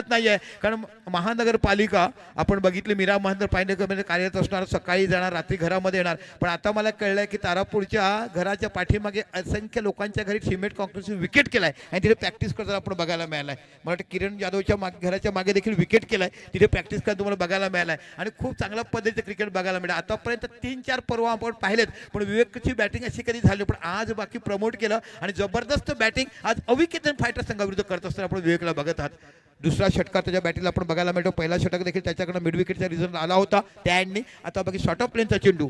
नाहीये, कारण महानगरपालिका आपण बघितली मीरा महानगरपालिकेमध्ये कार्यरत असणार, सकाळी जाणार रात्री घरामध्ये येणार. पण आता मला कळलंय की तारापूरच्या घराच्या पाठीमागे असंख्य लोकांच्या घरी सिमेंट कॉन्क्रीटची विकेट केलाय आणि तिथे प्रॅक्टिस करताना आपण बघायला मिळालाय. मला वाटतं किरण जाधवच्या घराच्या मागे देखील विकेट केलाय, तिथे प्रॅक्टिस करताना तुम्हाला बघायला मिळालाय आणि खूप चांगल्या पद्धतीचं क्रिकेट बघायला मिळालं. आतापर्यंत 3-4 पर्व आपण पाहिलेत, पण विवेकची बॅटिंग अशी कधी झाली, पण आज बाकी प्रमोट केलं आणि जबरदस्त बॅटिंग आज अविकेतन फायटर संघाविरुद्ध करत असताना आपण विवेकला बघत आहात. दुसरा षटकार त्याच्या बॅटिंगला आपण बघायला मिळतो. पहिला षटक देखील त्याच्याकडे मिड विकेटचा रिझल्ट आला होता त्या एंडनी. आता बाकी शॉर्ट ऑफ प्लेनचा चेंडू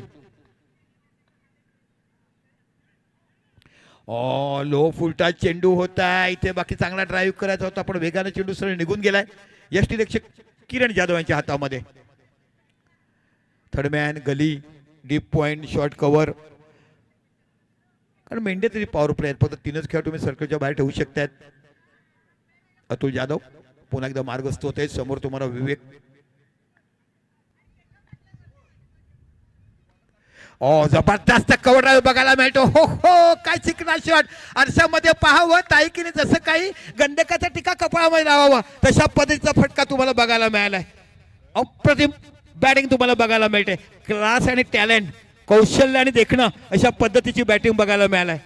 लो फुलटा चेंडू होता इथे. बाकी चांगला ड्राईव्ह करायचा होता पण वेगाने चेंडू सरळ निघून गेलाय. यष्टीरक्षक किरण जाधव यांच्या हातामध्ये. थर्डमॅन गली डीप पॉइंट शॉर्ट कव्हर, कारण मेंढे तरी पॉवर प्ले आहेत, फक्त 3च खेळ तुम्ही सर्कलच्या बाहेर ठेवू शकतात. अतुल जाधव पुन्हा एकदा मार्गस्थ होते. समोर तुम्हाला विवेक. जबरदस्त कव्हर ड्राईव्ह बघायला मिळतो. हो हो काय चिकना शॉट. आरशामध्ये पाहावं ताईकीने जसं काही गंडकाचा टीका कपाळामध्ये लावावा तशा पद्धतीचा फटका तुम्हाला बघायला मिळालाय. अप्रतिम बॅटिंग तुम्हाला बघायला मिळते. क्लास आणि टॅलेंट, कौशल्य आणि देखणं अशा पद्धतीची बॅटिंग बघायला मिळालाय.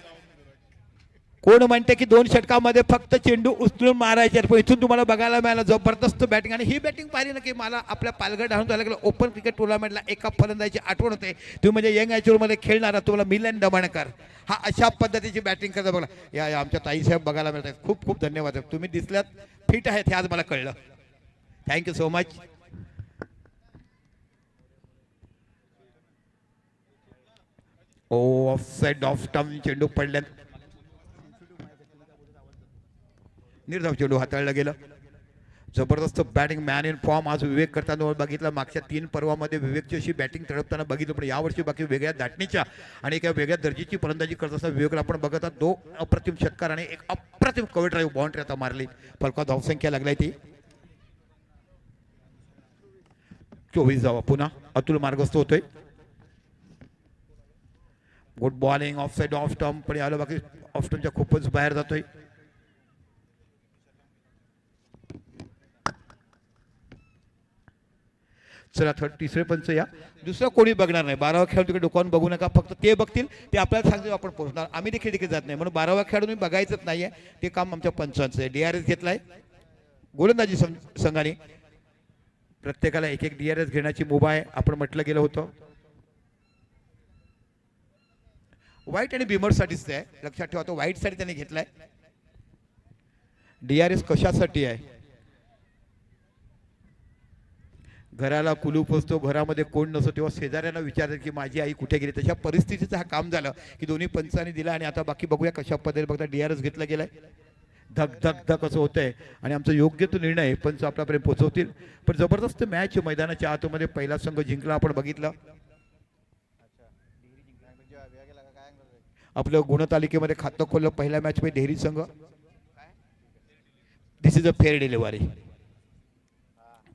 कोण म्हणते की 2 षटकामध्ये फक्त चेंडू उचलून मारायचे, पण इथून तुम्हाला बघायला मिळालं जबरदस्त बॅटिंग. आणि ही बॅटिंग पाहिली ना की मला आपल्या पालघर धावून झालं गेलं ओपन क्रिकेट टुर्नामेंटला एका फलंदाजी आठवण होते. तुम्ही म्हणजे यंग ॲच्युअलमध्ये खेळणारा तुम्हाला मिलन दमणकर हा अशा बद्धतीची बॅटिंग करता बघा. या आमच्या ताईसाहेब बघायला मिळतात. खूप खूप धन्यवाद. तुम्ही दिसल्यात फिट आहेत हे आज मला कळलं. Thank you so much. Of side off stump चेंडू पडल्यात. निर्धाव चेंडू हाताळला गेलं. जबरदस्त बॅटिंग मॅन इन फॉर्म आज विवेक करताना बघितलं. मागच्या 3 पर्वामध्ये विवेकची अशी बॅटिंग तडपताना बघितलं, पण यावर्षी बाकी वेगळ्या धाटणीच्या आणि एका वेगळ्या दर्जाची फलंदाजी करत असताना विवेकला आपण बघत आहात. 2 अप्रतिम षटकार आणि एक अप्रतिम कव्हर ड्राईव्ह बाउंड्री आता मारली. फलका धावसंख्या लागलाय ती 24 धावा. पुन्हा अतुल मार्गस्थ होतोय. Good bowling of side off stump पण आलं. बाकी ऑफ स्टंपच्या खूपच बाहेर जातोय. चला तिसरे पंच या. दुसरा कोणी बघणार नाही. 12वा खेळाडू तिकडे डोकावून बघू नका. फक्त ते बघतील ते आपल्याला सांगतील आपण पोहोचणार. आम्ही देखील जात नाही, म्हणून 12वा खेळाडू बघायचंच नाहीये. ते काम आमच्या पंचांचं आहे. DRS घेतलाय गोलंदाजी संघाने. प्रत्येकाला एक DRS घेण्याची मुभा आहे. आपण म्हटलं गेलं होतं व्हाईट आणि बिमरसाठीच आहे, लक्षात ठेवा. तो व्हाईटसाठी त्याने घेतलाय. DRS कशासाठी आहे? घराला कुलूप असतो, घरामध्ये कोण नसतो, तेव्हा शेजाऱ्यांना विचारतात की माझी आई कुठे गेली. तशा परिस्थितीचं हा काम झालं की दोन्ही पंचांनी दिला. आणि आता बाकी बघूया कशा पद्धतीने बघता DRS घेतला गेलाय. धक धक धक असं होतंय आणि आमचा योग्य तो निर्णय पंच आपल्यापर्यंत पोहोचवतील. पण जबरदस्त मॅच मैदानाच्या आतमध्ये पहिला संघ जिंकला आपण बघितलं. आपलं गुणतालिकेमध्ये खातं खोललं पहिल्या मॅच मध्ये डेहरी संघ. This is a fair delivery.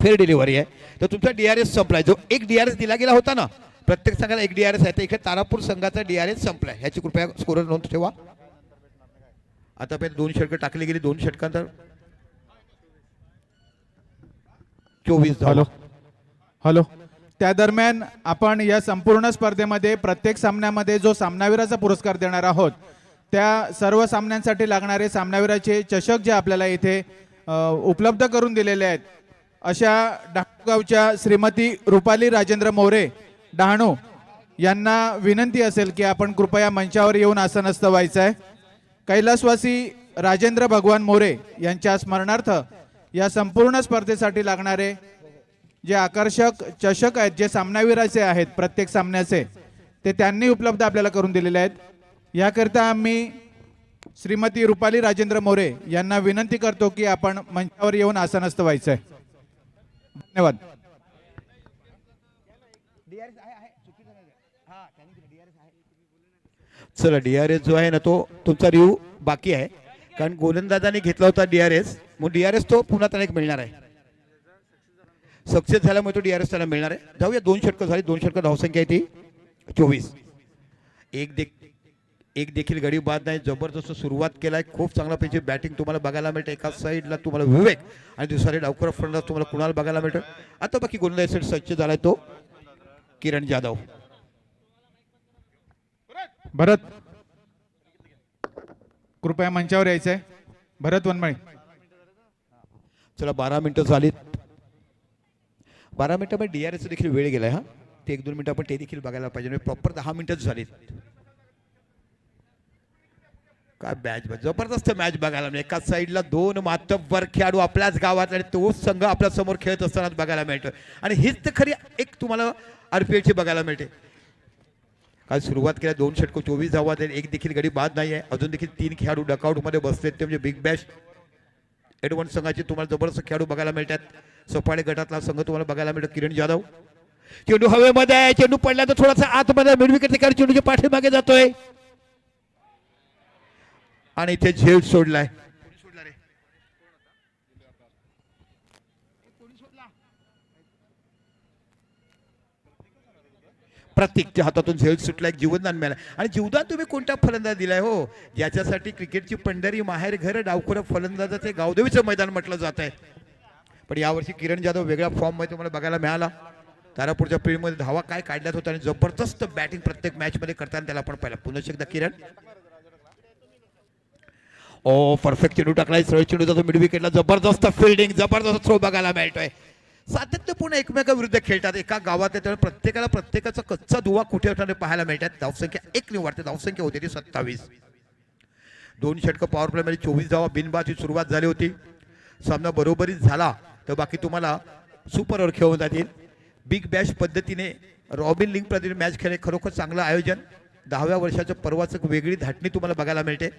Fair delivery आहे. तर तुमचा DRS संपलाय. जो एक DRS दिला गेला होता ना, प्रत्येक संघाला एक DRS आहे. तर इकडे तारापूर संघाचा DRS संपलाय. ह्याची कृपया स्कोर नोंद ठेवा. आता पहिले 2 षटकं टाकली गेली. 2 षटकांतर 24 हॅलो हॅलो. त्या दरम्यान आपण या संपूर्ण स्पर्धेमध्ये प्रत्येक सामन्यामध्ये जो सामनावीराचा पुरस्कार देणार आहोत, त्या सर्व सामन्यांसाठी लागणारे सामनावीराचे चषक जे आपल्याला इथे उपलब्ध करून दिलेले आहेत, अशा डहाणूगावच्या श्रीमती रुपाली राजेंद्र मोरे डहाणू यांना विनंती असेल की आपण कृपया मंचावर येऊन आसनस्थ व्हायचं आहे. कैलासवासी राजेंद्र भगवान मोरे यांच्या स्मरणार्थ या संपूर्ण स्पर्धेसाठी लागणारे जे आकर्षक चषक आहेत, जे सामनावीराचे आहेत प्रत्येक सामन्याचे, ते त्यांनी उपलब्ध आपल्याला करून दिलेले आहेत. याकरिता आम्ही श्रीमती रुपाली राजेंद्र मोरे यांना विनंती करतो की आपण मंचावर येऊन आसनस्थ व्हायचं आहे. धन्यवाद. चला DRS जो आहे ना तो तुमचा रिव्ह्यू बाकी आहे, कारण गोलंदाजाने घेतला होता DRS. मग DRS तो पुन्हा त्याला एक मिळणार आहे. सक्सेस झाल्यामुळे तो DRS त्याला मिळणार आहे. जाऊया. 2 षटकं झाली. 2 षटकं धावसंख्या आहे ती 24. एक देखील गडी बाद नाही. जबरदस्त सुरुवात केलाय. खूप चांगला पैकी बॅटिंग तुम्हाला बघायला मिळते. एका साईडला तुम्हाला विवेक आणि दुसऱ्या डावकर फलंदाज तुम्हाला कुणाल बघायला मिळतं. आता बाकी गोलंदाज सेट सज्ज झालाय तो किरण जाधव. भरत कृपया मंचावर यायचंय. भरत वनमळे. चला 12 मिनिटं झालीत. 12 मिनिटामध्ये DRS देखील वेळ गेलाय. हा ते 1-2 मिनिटं आपण ते देखील बघायला पाहिजे. म्हणजे प्रॉपर 10 मिनिटच झालीत. काय मॅच जबरदस्त मॅच बघायला मिळेल. एका साईडला 2 मातब्बर खेळाडू आपल्याच गावात आणि तोच संघ आपल्या समोर खेळत असताना बघायला मिळतो. आणि हीच तर खरी एक तुम्हाला RPLची बघायला मिळते. काल सुरुवात केल्या 2 षटक 24 धावा. एक देखील गडी बाद नाही आहे. अजून देखील 3 खेळाडू डकआउटमध्ये बसलेत. ते म्हणजे बिग बॅश एडव्हान्स संघाचे तुम्हाला जबरदस्त खेळाडू बघायला मिळतात. सफाळे गटातला संघ तुम्हाला बघायला मिळतो. किरण जाधव. चेंडू हवेमध्ये आहे. चेंडू पडला तर थोडासा आतमध्ये मिड विकेट ठिकाणी चेंडूच्या पाठीमागे जातोय आणि इथे झेल सोडलाय. प्रत्येकच्या हातातून झेल सुटला. एक जीवनदान मिळालं. आणि जीवदान तुम्ही कोणत्या फलंदाज दिलाय हो, ज्याच्यासाठी क्रिकेटची पंढरी माहेर घर डावखुरा फलंदाजाचे गावदेवीचं मैदान म्हटलं जात आहे. पण यावर्षी किरण जाधव वेगळ्या फॉर्म मध्ये तुम्हाला बघायला मिळाला. तारापूरच्या पिढीमध्ये धावा काय काढल्यात होत्या आणि जबरदस्त बॅटिंग प्रत्येक मॅच मध्ये करताना त्याला आपण पाहिलं. पुन्हा एकदा किरण. परफेक्ट चेंडू टाकलाय. सरळ चेंडू जातो मिड विकेटला. जबरदस्त फिल्डिंग जबरदस्त थ्रो बघायला मिळतोय. सातत्यपूर्ण एकमेकाविरुद्ध खेळतात एका गावात. त्यामुळे प्रत्येकाला प्रत्येकाचा कच्चा दुवा कुठे पाहायला मिळतात. धावसंख्या 1 निवडते. धावसंख्या होती ती 27. 2 षटकं पॉवर प्ले मध्ये 24 धावा बिनबादची सुरुवात झाली होती. सामना बरोबरीच झाला तर बाकी तुम्हाला सुपर ओव्हर खेळून जातील. बिग बॅश पद्धतीने रॉबिन लिंग पद्धतीने मॅच खेळणे खरोखर चांगलं आयोजन. 10व्या वर्षाच्या पर्वाचं वेगळी धाटणी तुम्हाला बघायला मिळते.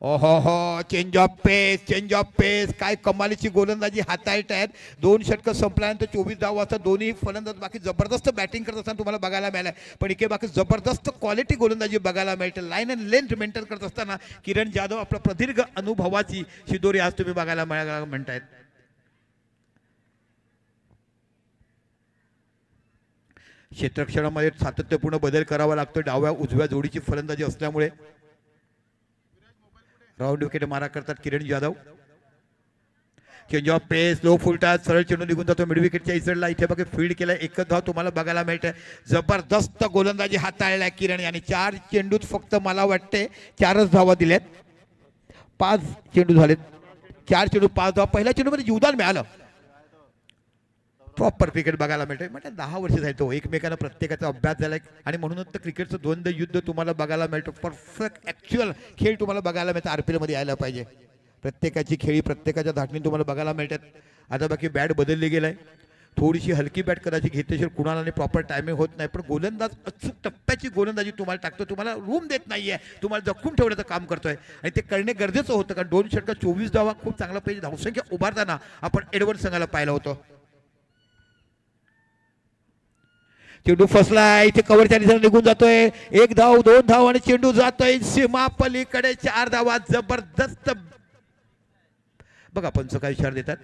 ओहो चेंज ऑफ पेस काय कमालीची गोलंदाजी हाताळत आहेत. 2 षटकं संपल्यानंतर 24 धावा वाजता दोन्ही फलंदाज बाकी जबरदस्त बॅटिंग करत असताना तुम्हाला बघायला मिळालं. पण इथे बाकी जबरदस्त क्वालिटी गोलंदाजी बघायला मिळते. लाईन अँड लेंथ मेंटेन करत असताना किरण जाधव आपल्या प्रदीर्घ अनुभवाची शिदोरी आज तुम्ही बघायला म्हणतायत. क्षेत्ररक्षणामध्ये सातत्यपूर्ण बदल करावा लागतो. डाव्या उजव्या जोडीची फलंदाजी असल्यामुळे राऊंड विकेट मारा करतात Kiran Jadhav. Change of pace low फुलटात सरळ चेंडू निघून जातो मिड विकेटच्या इकडला. इथे बघा फील्ड केलाय. 1 धाव तुम्हाला बघायला मिळते. जबरदस्त गोलंदाजी हाताळलाय किरण आणि 4 चेंडूत फक्त मला वाटते 4च धावा दिल्यात. 5 चेंडू झालेत. 4 चेंडू 5 धावा. पहिल्या चेंडूमध्ये जीवदान मिळालं. प्रॉपर क्रिकेट बघायला मिळतंय. म्हणजे 10 वर्ष झाली तो एकमेकांना प्रत्येकाचा अभ्यास झालाय आणि म्हणूनच तर क्रिकेटचं द्वंद्व युद्ध तुम्हाला बघायला मिळतं. परफेक्ट ॲक्च्युअल खेळ तुम्हाला बघायला मिळतं. RPL मध्ये यायला पाहिजे. प्रत्येकाची खेळी प्रत्येकाच्या धाटणी तुम्हाला बघायला मिळतात. आता बाकी बॅट बदलली गेलाय. थोडीशी हलकी बॅट कदाचित घेतल्याशिवाय कुणाला प्रॉपर टायमिंग होत नाही. पण गोलंदाज अचूक टप्प्याची गोलंदाजी तुम्हाला टाकतो. तुम्हाला रूम देत नाहीये. तुम्हाला जखून ठेवण्याचं काम करतोय आणि ते करणे गरजेचं होतं. कारण 2 षटकात 24 धावा खूप चांगला पाहिजे. धावसंख्या उभारताना आपण एडवर्ड संघाला पाहिलं होतं. चेंडू फसलाय. इथे कव्हरच्या दिशेने निघून जातोय. 1 धाव 2 धाव आणि चेंडू जातोय सीमा पलीकडे. 4 धावा. जबरदस्त बघा पंच काय इशारा देतात.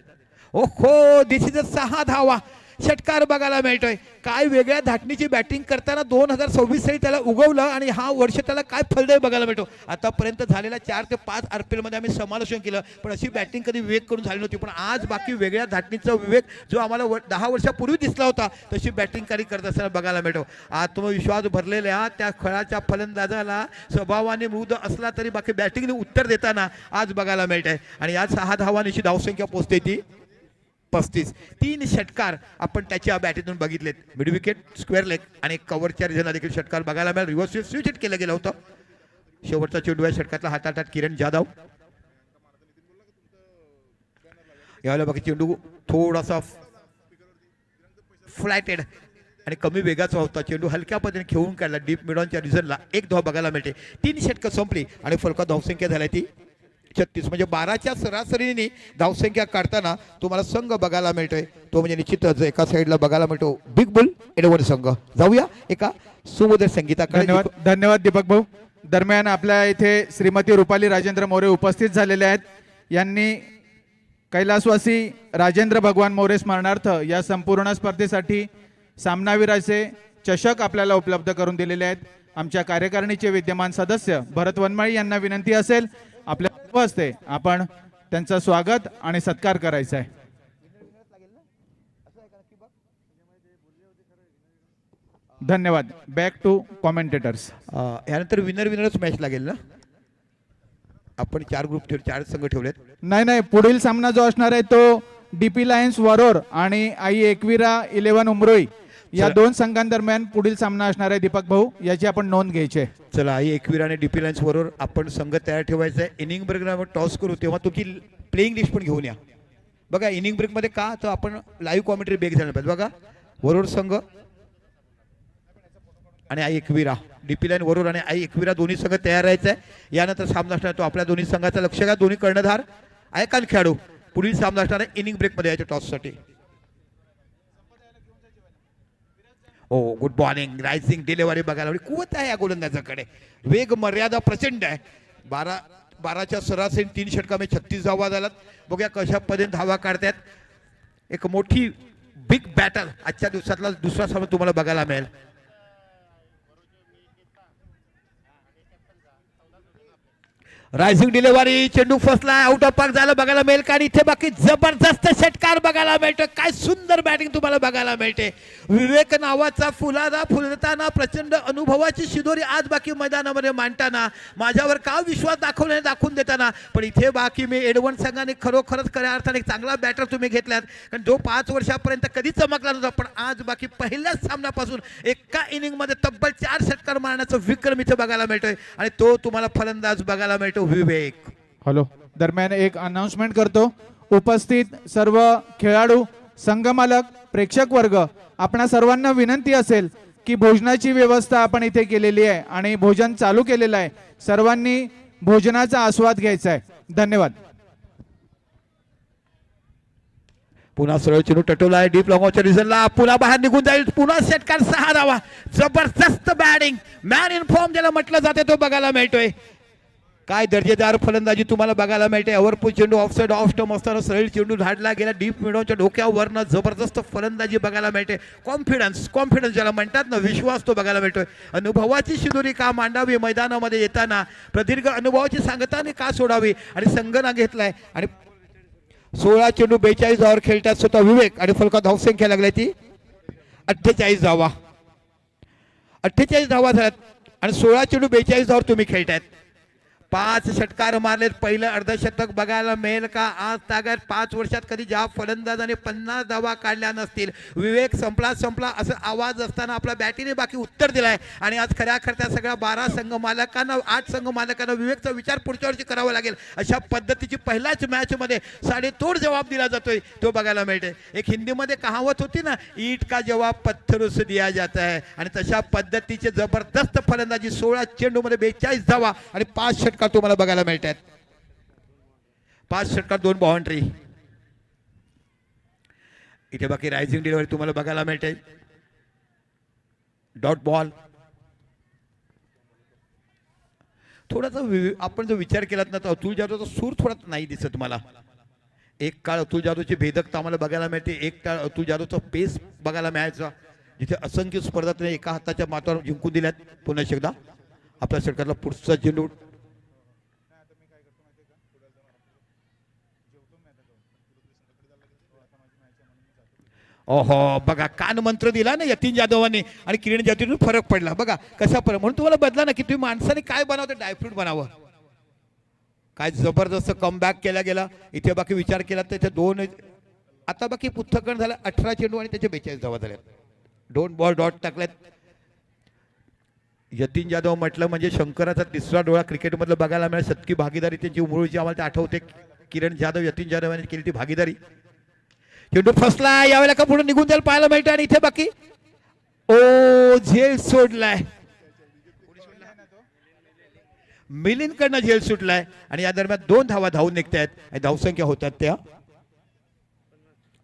ओहो दिस इज 6 धावा. षटकार बघायला मिळतोय. काय वेगळ्या धाटणीची बॅटिंग करताना 2026 साली त्याला उगवलं आणि हा वर्ष त्याला काय फलदायी बघायला मिळतो. आतापर्यंत झालेल्या 4 ते 5 RPL मध्ये आम्ही समालोचन केलं पण अशी बॅटिंग कधी विवेक करून झाली नव्हती. पण आज बाकी वेगळ्या धाटणीचा विवेक जो आम्हाला 10 वर्षापूर्वी दिसला होता तशी बॅटिंग कधी करत असताना बघायला मिळतो. आत्मविश्वास भरलेल्या त्या खेळाच्या फलंदाजाला स्वभावाने मृद असला तरी बाकी बॅटिंगने उत्तर देताना आज बघायला मिळत आहे. आणि या 6 धावांची धावसंख्या पोहोचते ती 35. 3 षटकार आपण त्याच्या बॅटीतून बघितलेत. मिड विकेट स्क्वेअर लेग आणि कव्हरच्या रिझनला देखील षटकार बघायला मिळाला. रिव्हर्स स्विच हिट केलं गेलं होतं. शेवटचा चेंडू या षटकातला हाताळतात किरण जाधव. यावेळेला बाकी चेंडू थोडासा फ्लॅटेड आणि कमी वेगाचा होता. चेंडू हलक्या पद्धतीने खेळून काढला. डीप मिडॉनच्या रिझनला 1 धाव बघायला मिळते. 3 षटकं संपली आणि फलकात धावसंख्या झाली ती 36. म्हणजे 12च्या सरासरीने धावसंख्या काढताना तुम्हाला संघ बघायला मिळतोय तो म्हणजे निश्चितच एका साईडला बघायला मिळतो बिग बुल एडवर्ड संघ. जाऊया एका सुमधुर संगीताकडे. धन्यवाद दीपक भाऊ. दरम्यान आपल्या इथे श्रीमती रुपाली राजेंद्र मोरे उपस्थित झालेले आहेत. यांनी कैलासवासी राजेंद्र भगवान मोरे स्मरणार्थ या संपूर्ण स्पर्धेसाठी सामनावीराचे चषक आपल्याला उपलब्ध करून दिलेले आहेत. आमच्या कार्यकारिणीचे विद्यमान सदस्य भरत वनमाळी यांना विनंती असेल आपल्या सर्व हस्ते आपण त्यांचं स्वागत आणि सत्कार करायचा आहे. धन्यवाद. Back to commentators. यानंतर विनरच मॅच लागेल ना. आपण 4 ग्रुप 4 संघ ठेवलेत. नाही, पुढील सामना जो असणार आहे तो डीपी लायन्स वरोर आणि आई एकविरा 11 उमरोई या 2 संघांदरम्यान पुढील सामना असणार आहे. दीपक भाऊ, याची आपण नोंद घ्यायची आहे. चला, आई एकविरा आणि डीपी लायन्स बरोबर आपण संघ तयार ठेवायचा आहे. इनिंग ब्रेकला टॉस करू तेव्हा तुमची प्लेइंग लिस्ट पण घेऊन या. बघा इनिंग ब्रेकमध्ये का तर आपण लाईव्ह कॉमेंट्री बेक झालं पाहिजे. बघा वरोर संघ आणि आई एकविरा, डीपी लाईन वरोर आणि आई एकविरा दोन्ही संघ तयार राहायचं आहे. यानंतर सामना असणार तो आपल्या दोन्ही संघाचं लक्ष घ्या. दोन्ही कर्णधार ऐकान खेळाडू पुढील सामना असणार आहे इनिंग ब्रेकमध्ये याच्या टॉससाठी. ओ गुड बॉलिंग, रायझिंग डिलेव्हरी बघायला हवी. कुवत आहे या गोलंदाजाकडे, वेग मर्यादा प्रचंड आहे. 12च्या सरासरी 3 षटकामध्ये 36 धावा झाल्यात. बघूया कशा पद्धतीने धावा काढतात. एक मोठी बिग बॅटल आजच्या दिवसातला दुसरा सामना तुम्हाला बघायला मिळेल. रायझिंग डिलेव्हरी, चेंडू फसला, आउट ऑफ पार्क झालं बघायला मिळेल का. आणि इथे बाकी जबरदस्त षटकार बघायला मिळतो. काय सुंदर बॅटिंग तुम्हाला बघायला मिळते. विवेक नावाचा फुलताना प्रचंड अनुभवाची शिदोरी आज बाकी मैदानामध्ये मांडताना माझ्यावर का विश्वास दाखवल्याने दाखवून देताना. पण इथे बाकी मी एडवन संघाने खरोखरच खऱ्या अर्थाने एक चांगला बॅटर तुम्ही घेतलात. कारण जो 5 वर्षापर्यंत कधी चमकला नव्हता, पण आज बाकी पहिल्याच सामन्यापासून एका इनिंगमध्ये तब्बल 4 षटकार मारण्याचा विक्रम इथे बघायला मिळतोय. आणि तो तुम्हाला फलंदाज बघायला मिळतो विवेक. हॅलो, दरम्यान एक अनाउन्समेंट करतो. उपस्थित सर्व खेळाडू, संघ मालक, प्रेक्षक वर्ग, आपणा सर्वांना विनंती असेल की भोजनाची व्यवस्था आपण इथे केलेली आहे आणि भोजन चालू केलेलं आहे. सर्वांनी भोजनाचा आस्वाद घ्यायचा आहे. धन्यवाद. पुन्हा सरळ चेंडू टटोला आहे डीप लॉंगच्या रिझनला, पुन्हा बाहेर निघून जाईल. पुन्हा षटकार 6 धावा. जबरदस्त बॅटिंग, मॅन इन फॉर्म ज्याला म्हटलं जाते तो बघायला मिळतोय. काय दर्जेदार फलंदाजी तुम्हाला बघायला मिळते. ओव्हरपुल चेंडू ऑफसाइड ऑफ स्टंप असताना सरळ चेंडू धाडला गेला डीप मिडोच्या डोक्यावरनं. जबरदस्त फलंदाजी बघायला मिळते. कॉन्फिडन्स ज्याला म्हणतात ना, विश्वास तो बघायला मिळतोय. अनुभवाची शिदोरी का मांडावी मैदानामध्ये येताना, प्रदीर्घ अनुभवाची सांगताना का सोडावी. आणि संघना घेतलाय आणि 16 चेंडू 42 धावावर खेळतात स्वतः विवेक. आणि फलका धावसंख्या लागली ती 48 धावा. 48 धावा झाल्यात आणि 16 चेंडू 42 धावावर तुम्ही खेळतायत. 5 षटकार मारलेत. पहिलं अर्धशतक बघायला मिळेल का आज तागायत. 5 वर्षात कधी ज्या फलंदाजाने 50 धावा काढल्या नसतील. विवेक संपला असं आवाज असताना आपल्या बॅटीने बाकी उत्तर दिलाय. आणि आज खऱ्या सगळ्या 12 संघ मालकांना, 8 संघ मालकांना विवेकचा विचार पुढच्या वर्षी करावा लागेल. अशा पद्धतीची पहिल्याच मॅचमध्ये साडेतोड जवाब दिला जातोय तो बघायला मिळते. एक हिंदीमध्ये कहावत होती ना, ईट का जवाब पत्थरों से दिया जाता है. आणि तशा पद्धतीचे जबरदस्त फलंदाजी. 16 चेंडूमध्ये 42 धावा आणि 5 षटकार तुम्हाला बघायला मिळतात. 5 षटकार 2 बाउंड्री. इथे बाकी रायझिंग डिलिव्हरी तुम्हाला बघायला मिळते. Dot ball. थोडासा आपण जर विचार केलात ना तर अतुल जाधवचा सूर थोडा नाही दिसत मला. एक काळ अतुल जाधवची भेदकता आम्हाला बघायला मिळते. एक काळ अतुल जाधवचा पेस बघायला मिळायचा, जिथे असंख्य स्पर्धात एका हाताच्या मातावर जिंकून दिल्यात. पुन्हा एकदा आपल्या षटकातला पुढचा चेंडू. ओहो, बघा कान मंत्र दिला ना यतीन जाधवांनी आणि किरण जाधवने फरक पडला. बघा कसा फरक. म्हणून तुम्हाला बदला ना की तुम्ही माणसाने काय बनावं, ड्रायफ्रूट बनावं. काय जबरदस्त कमबॅक केला गेला. इथे बाकी विचार केला तर इथे 2 आता बाकी पुथ्थकण झालं. 18 चेंडू आणि त्याचे 42 धावा झाल्यात. 2 बॉल डॉट टाकल्यात. यतीन जाधव म्हटलं म्हणजे शंकराचा 3रा डोळा क्रिकेटमधलं बघायला मिळेल. शतकी भागीदारी त्यांची उमरूची आम्हाला ते आठवते. किरण जाधव, यतीन जाधव यांनी केली ती भागीदारी. चेंडू फसला, यावेळेला का पुढे निघून जायला पाहायला मिळतं. आणि इथे बाकी झेल सोडलाय. मिलिंदकडनं झेल सुटलाय आणि या दरम्यान 2 धावा धावून निघतायत. आणि धावसंख्या होतात त्या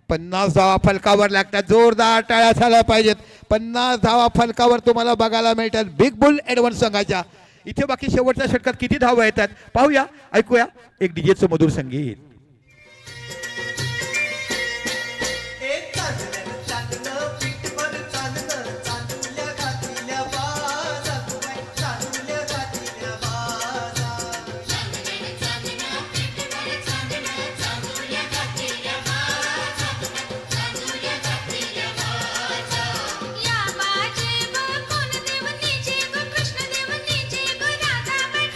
50 धावा फलकावर लागतात. जोरदार टाळ्या झाल्या पाहिजेत. 50 धावा फलकावर तुम्हाला बघायला मिळतात बिग बुल एडवन संघाच्या. इथे बाकी शेवटच्या षटकात किती धावा येतात पाहूया, ऐकूया एक डीजेचं मधुर संगीत.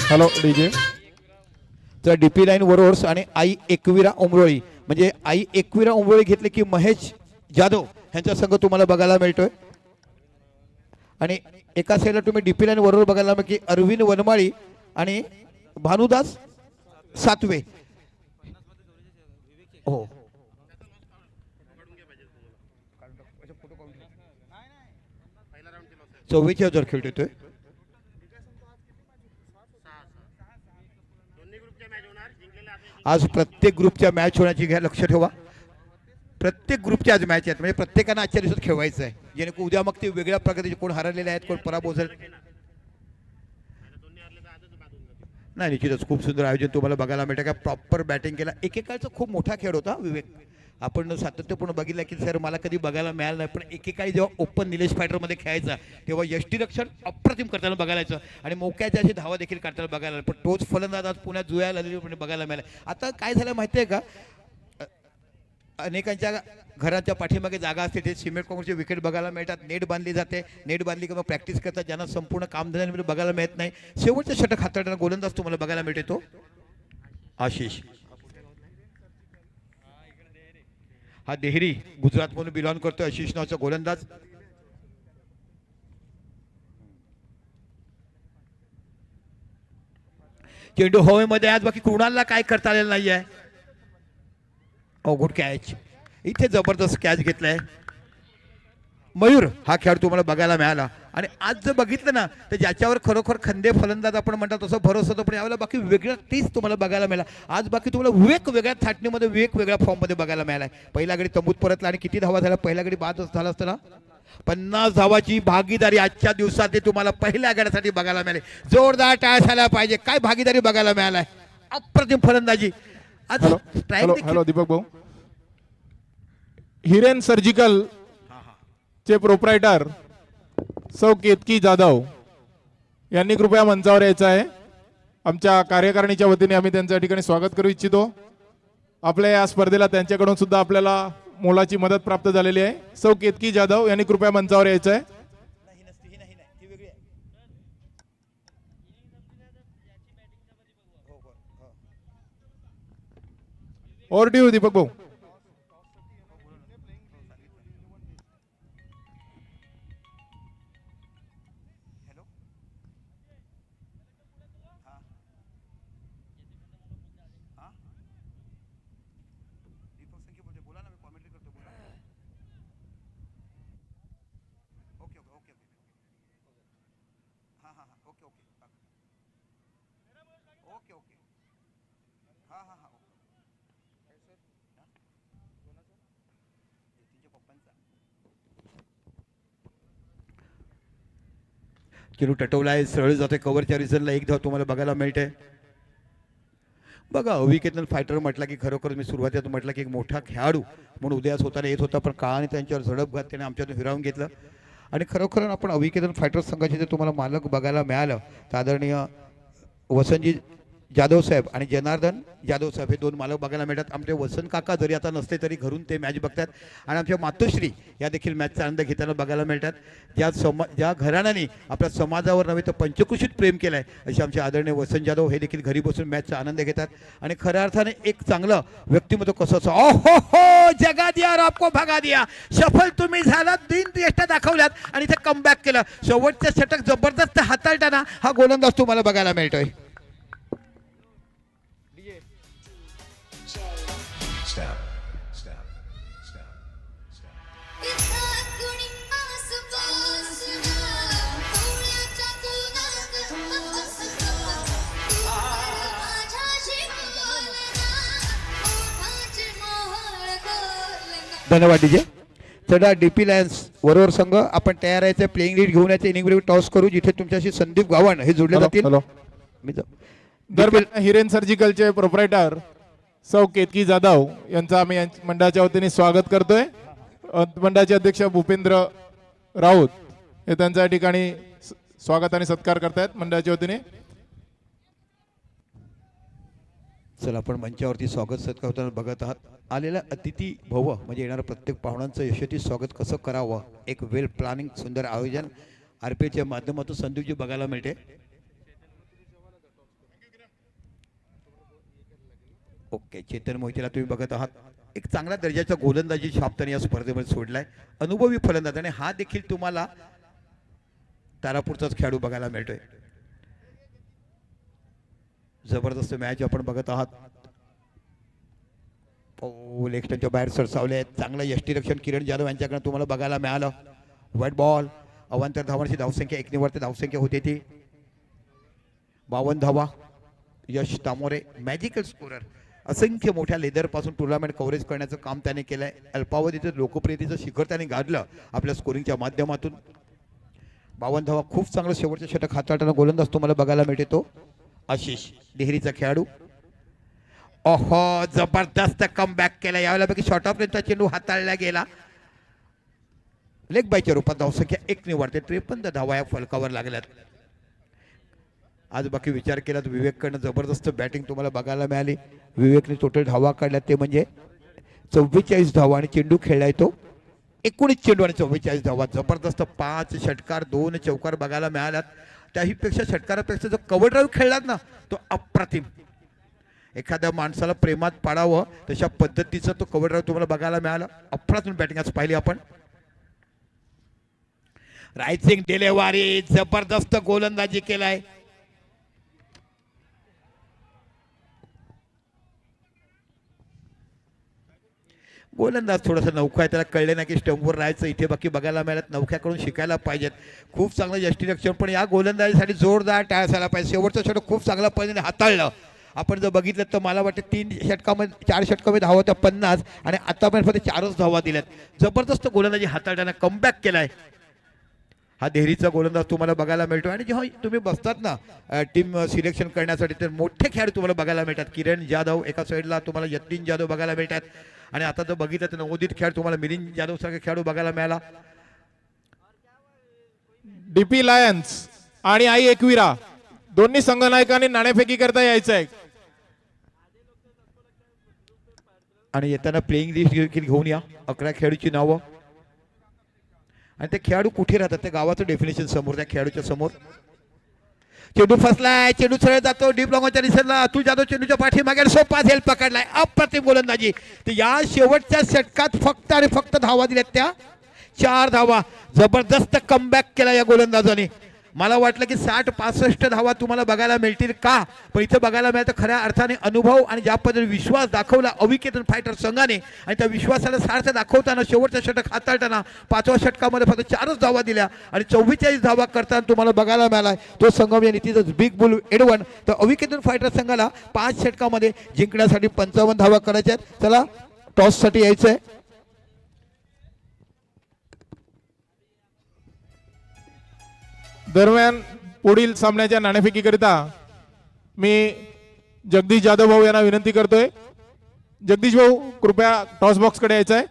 Hello DJ. तर डीपी लाईन वरोर्स आणि आई एकविरा उमरोळी म्हणजे आई एकविरा उमरोळी घेतले की महेश जाधव यांचा संघ तुम्हाला बघायला मिळतोय. आणि एका साईडला तुम्ही डीपी लाईन वरोर बघायला मिळेल की अरविंद वनमाळी आणि भानुदास सातवे. हो, 44,000 खेळतोय तो. आज प्रत्येक ग्रुपच्या मॅच होण्याची घ्या लक्ष ठेवा. प्रत्येक ग्रुपच्या आज मॅच आहेत म्हणजे प्रत्येकानं आजच्या दिवसात खेळवायचं आहे जेणेकरून उद्या मग ते वेगळ्या प्रकारचे कोण हरलेले आहेत कोण पराभव झाले. नाही निश्चितच खूप सुंदर आयोजन तुम्हाला बघायला मिळतं का प्रॉपर बॅटिंग केला. एकेकाळचा खूप मोठा खेळ होता विवेक. आपण सातत्यपूर्ण बघितलं की सर मला कधी बघायला मिळालं नाही पण एकेकाळी जेव्हा ओपन निलेश फायटरमध्ये खेळायचा तेव्हा यष्टीरक्षण अप्रतिम करताना बघायला यायचं आणि मोक्याच्या अशी धावा देखील काढताना बघायला. पण तोच फलंदाज आज पुण्यात जुळायला आलेली बघायला मिळाला. आता काय झालं माहिती आहे का, अनेकांच्या घराच्या पाठीमागे जागा असते ते सिमेंट काँक्रीटचे विकेट बघायला मिळतात. नेट बांधली जाते, नेट बांधली किंवा प्रॅक्टिस करतात ज्यांना संपूर्ण कामधंद्यामध्ये बघायला मिळत नाही. शेवटचं षटक हाताळताना गोलंदाज तुम्हाला बघायला मिळते तो आशिष. हा देहरी गुजरातमधून बिलॉंग करतोय आशिष नावाचा गोलंदाज. चेंडू हवेमध्ये आज बाकी कुणाला काय करता आलेलं नाही आहे. Good catch. इथे जबरदस्त कॅच घेतलाय मयूर. हा खेळ तुम्हाला बघायला मिळाला. आणि आज जर बघितलं ना तर ज्याच्यावर खरोखर खंदे फलंदाज आपण म्हणतात तसं भरोसा होतो पण यावेळेला बाकी वेगळा टीस तुम्हाला बघायला मिळाला. आज बाकी तुम्हाला विवेक वेगळ्या थाटणीमध्ये विवेक वेगळ्या फॉर्ममध्ये बघायला मिळाला. पहिला गडी तंबूत परतला आणि किती धावा झाला पहिल्या गडी बाद झाला असताना 50 धावाची भागीदारी आजच्या दिवसात ते तुम्हाला पहिल्या गड्यासाठी बघायला मिळाले. जोरदार टाळ झाला पाहिजे. काय भागीदारी बघायला मिळालाय. अप्रतिम फलंदाजी. आज hello strike hello hello Deepak भाऊ. हिरेन सर्जिकल चे प्रोप्रायटर सौ केतकी जाधव यांनी कृपया मंचावर यायचं आहे. आमच्या कार्यकारिणीच्या वतीने आम्ही त्यांच्या ठिकाणी स्वागत करू इच्छितो. आपल्या या स्पर्धेला त्यांच्याकडून सुद्धा आपल्याला मोलाची मदत प्राप्त झालेली आहे. सौ केतकी जाधव यांनी कृपया मंचावर यायचं आहे. ओव्हर टू यू दीपक भाऊ. चेंडू टटवला आहे सरळ जाते कव्हरच्या रिझनला एक धाव तुम्हाला बघायला मिळते. बघा अविकेतन फायटर म्हटलं की खरोखर मी सुरुवातीला म्हटलं की एक मोठा खेळाडू म्हणून उदयास होताना येत होता पण काळाने त्यांच्यावर झडप घात त्याने आमच्यातून हिरावून घेतलं. आणि खरोखर आपण अविकेतन फायटर संघाचे जे तुम्हाला मालक बघायला मिळालं तर आदरणीय वसंतजी जाधव साहेब आणि जनार्दन जाधव साहेब हे दोन मालक बघायला मिळतात. आमचे वसंत काका जरी आता नसते तरी घरून ते मॅच बघतात आणि आमच्या मातोश्री या देखील मॅचचा आनंद घेताना बघायला मिळतात. ज्या घराण्याने आपल्या समाजावर नव्हे तर पंचकृषीत प्रेम केलं आहे असे आमचे आदरणीय वसंत जाधव हे देखील घरी बसून मॅचचा आनंद घेतात. आणि खऱ्या अर्थाने एक चांगलं व्यक्तिमत्व कसं असं ओ हो जगा दिया और आपको भगा दिया. सफल तुम्ही झाला तीन यष्टा दाखवल्यात आणि इथे कमबॅक केलं. शेवटचं षटक जबरदस्त हाताळताना हा गोलंदाज तुम्हाला बघायला मिळतोय. धन्यवाद डीजे. चला डीपी लायन्स वरोर संघ आपण तयार आहे. प्लेइंग लीड घेऊन याचे इनिंग टॉस करू जिथे तुमच्याशी संदीप गावण हे जोडले जातील. दरम्यान हिरेन सर्जिकलचे प्रोप्रायटर सौ केतकी जाधव यांचं आम्ही मंडळाच्या वतीने स्वागत करतोय. मंडळाचे अध्यक्ष भूपेंद्र राऊत हे त्यांच्या ठिकाणी स्वागत आणि सत्कार करतायत मंडळाच्या वतीने. चला आपण मंचावरती स्वागत सत्कार होताना बघत आहात. आलेल्या अतिथी भव म्हणजे येणाऱ्या प्रत्येक पाहुण्यांचं यशस्वी स्वागत कसं करावं एक वेल प्लॅनिंग सुंदर आयोजन आरपीच्या माध्यमातून संदीपजी बघायला मिळते. ओके, चेतन मोहितेला तुम्ही बघत आहात. एक चांगल्या दर्जाचा गोलंदाजी छाप त्याने या स्पर्धेमध्ये सोडलाय. अनुभवी फलंदाज आणि हा देखील तुम्हाला तारापूरचाच खेळाडू बघायला मिळतोय. जबरदस्त मॅच आपण बघत आहात. लेग स्टंपच्या बाहेर सरसावले आहेत. चांगलं यष्टीरक्षण किरण जाधव यांच्याकडे तुम्हाला बघायला मिळालं. व्हाईट बॉल, अवांतर धावांची धावसंख्या 1 निवडते धावसंख्या होते ती 52 धावा. यश तामोरे मॅजिकल स्कोरर, असंख्य मोठ्या लेदर पासून टुर्नामेंट कव्हरेज करण्याचं काम त्याने केलंय. अल्पावधीचं लोकप्रियतेचं शिखर त्याने गाठलं आपल्या स्कोरिंगच्या माध्यमातून. 52 धावा, खूप चांगलं शेवटचं षटक हाताळताना गोलंदाज तुम्हाला बघायला मिळते तो आशिष देहरीचा खेळाडू. ओहो, जबरदस्त कमबॅक केला. यावेळेला पैकी शॉर्ट ऑफ रेंजचा चेंडू हाताळला गेला. लेग बायच्या रूपात धावसंख्या 1 निवडते. 53 धावा या फलकावर लागल्यात. आज बाकी विचार केला तर विवेककडनं जबरदस्त बॅटिंग तुम्हाला बघायला मिळाली. विवेकने टोटल धावा काढल्या ते म्हणजे 44 धावा आणि चेंडू खेळलाय तो 19 चेंडू आणि 44 धावा. जबरदस्त 5 षटकार 2 चौकार बघायला मिळाल्यात. त्याही पेक्षा षटकारापेक्षा जो कव्हर ड्राईव्ह खेळलात ना तो अप्रतिम. एखाद्या माणसाला प्रेमात पाडावं तशा पद्धतीचं तो कव्हर ड्राईव्ह तुम्हाला बघायला मिळाला. अप्रतिम बॅटिंग आज पाहिली आपण. रायसिंग डिलेवारी, जबरदस्त गोलंदाजी केलाय. गोलंदाज थोडासा नौका आहे, त्याला कळले नाही की स्टंपवर राहायचं. इथे बाकी बघायला मिळत नौक्याकडून शिकायला पाहिजेत. खूप चांगलं यष्टीरक्षण, पण या गोलंदाजीसाठी जोरदार टाळ्या असायला पाहिजे. शेवटचं षटक खूप चांगल्या पद्धतीने हाताळलं. आपण जर बघितलं तर मला वाटतं 3 षटकामध्ये 4 षटकामध्ये धावा होत्या 50 आणि आतापर्यंत फक्त 4च धावा दिल्यात. जबरदस्त गोलंदाजी हाताळताना कमबॅक केलाय हा देहरीचा गोलंदाज तुम्हाला बघायला मिळतो. आणि जेव्हा तुम्ही बसतात ना टीम सिलेक्शन करण्यासाठी तर मोठे खेळाडू तुम्हाला बघायला मिळतात. किरण जाधव एका साईडला, तुम्हाला यतीन जाधव बघायला मिळतात. आणि आता जर बघितलं तर नवोदित खेळाडू तुम्हाला मिलिंद जाधव सारखे खेळाडू बघायला मिळाला. डीपी लायन्स आणि आई एकविरा दोन्ही संघनायकांनी नाणेफेकी करता यायचं आहे. आणि येताना प्लेइंग लिस्ट देखील घेऊन या. 11 खेळाडूची नावं आणि ते खेळाडू कुठे राहतात त्या गावाचं डेफिनेशन समोर त्या खेळाडूच्या समोर. चेंडू फसलाय, चेंडू सरळ जातो डीप लॉंगच्या दिशेला. अतुल जाधव चेंडूच्या पाठीमागे सोपा झेल पकडलाय. अप्रतिम गोलंदाजी. तर या शेवटच्या षटकात फक्त आणि फक्त धावा दिल्यात त्या 4 धावा. जबरदस्त कमबॅक केला या गोलंदाजाने. मला वाटलं की 60-65 धावा तुम्हाला बघायला मिळतील का, पण इथं बघायला मिळतं खऱ्या अर्थाने अनुभव आणि ज्या पद्धतीने विश्वास दाखवला अविकेतन फायटर संघाने आणि त्या विश्वासाला सार्थ दाखवताना शेवटचं षटक हाताळताना 5व्या षटकामध्ये फक्त 4च धावा दिल्या आणि 44 धावा करताना तुम्हाला बघायला मिळालाय तो संघ म्हणजे नितीच बिग बुल एडवन. तर अविकेतन फायटर संघाला 5 षटकामध्ये जिंकण्यासाठी 55 धावा करायच्या आहेत. चला टॉससाठी यायचं आहे. दरम्यान पुढील सामन्याच्या नाणेफेकीकरिता मी जगदीश जाधव भाऊ यांना विनंती करतोय. जगदीश भाऊ कृपया टॉस बॉक्स कडे यायचं आहे.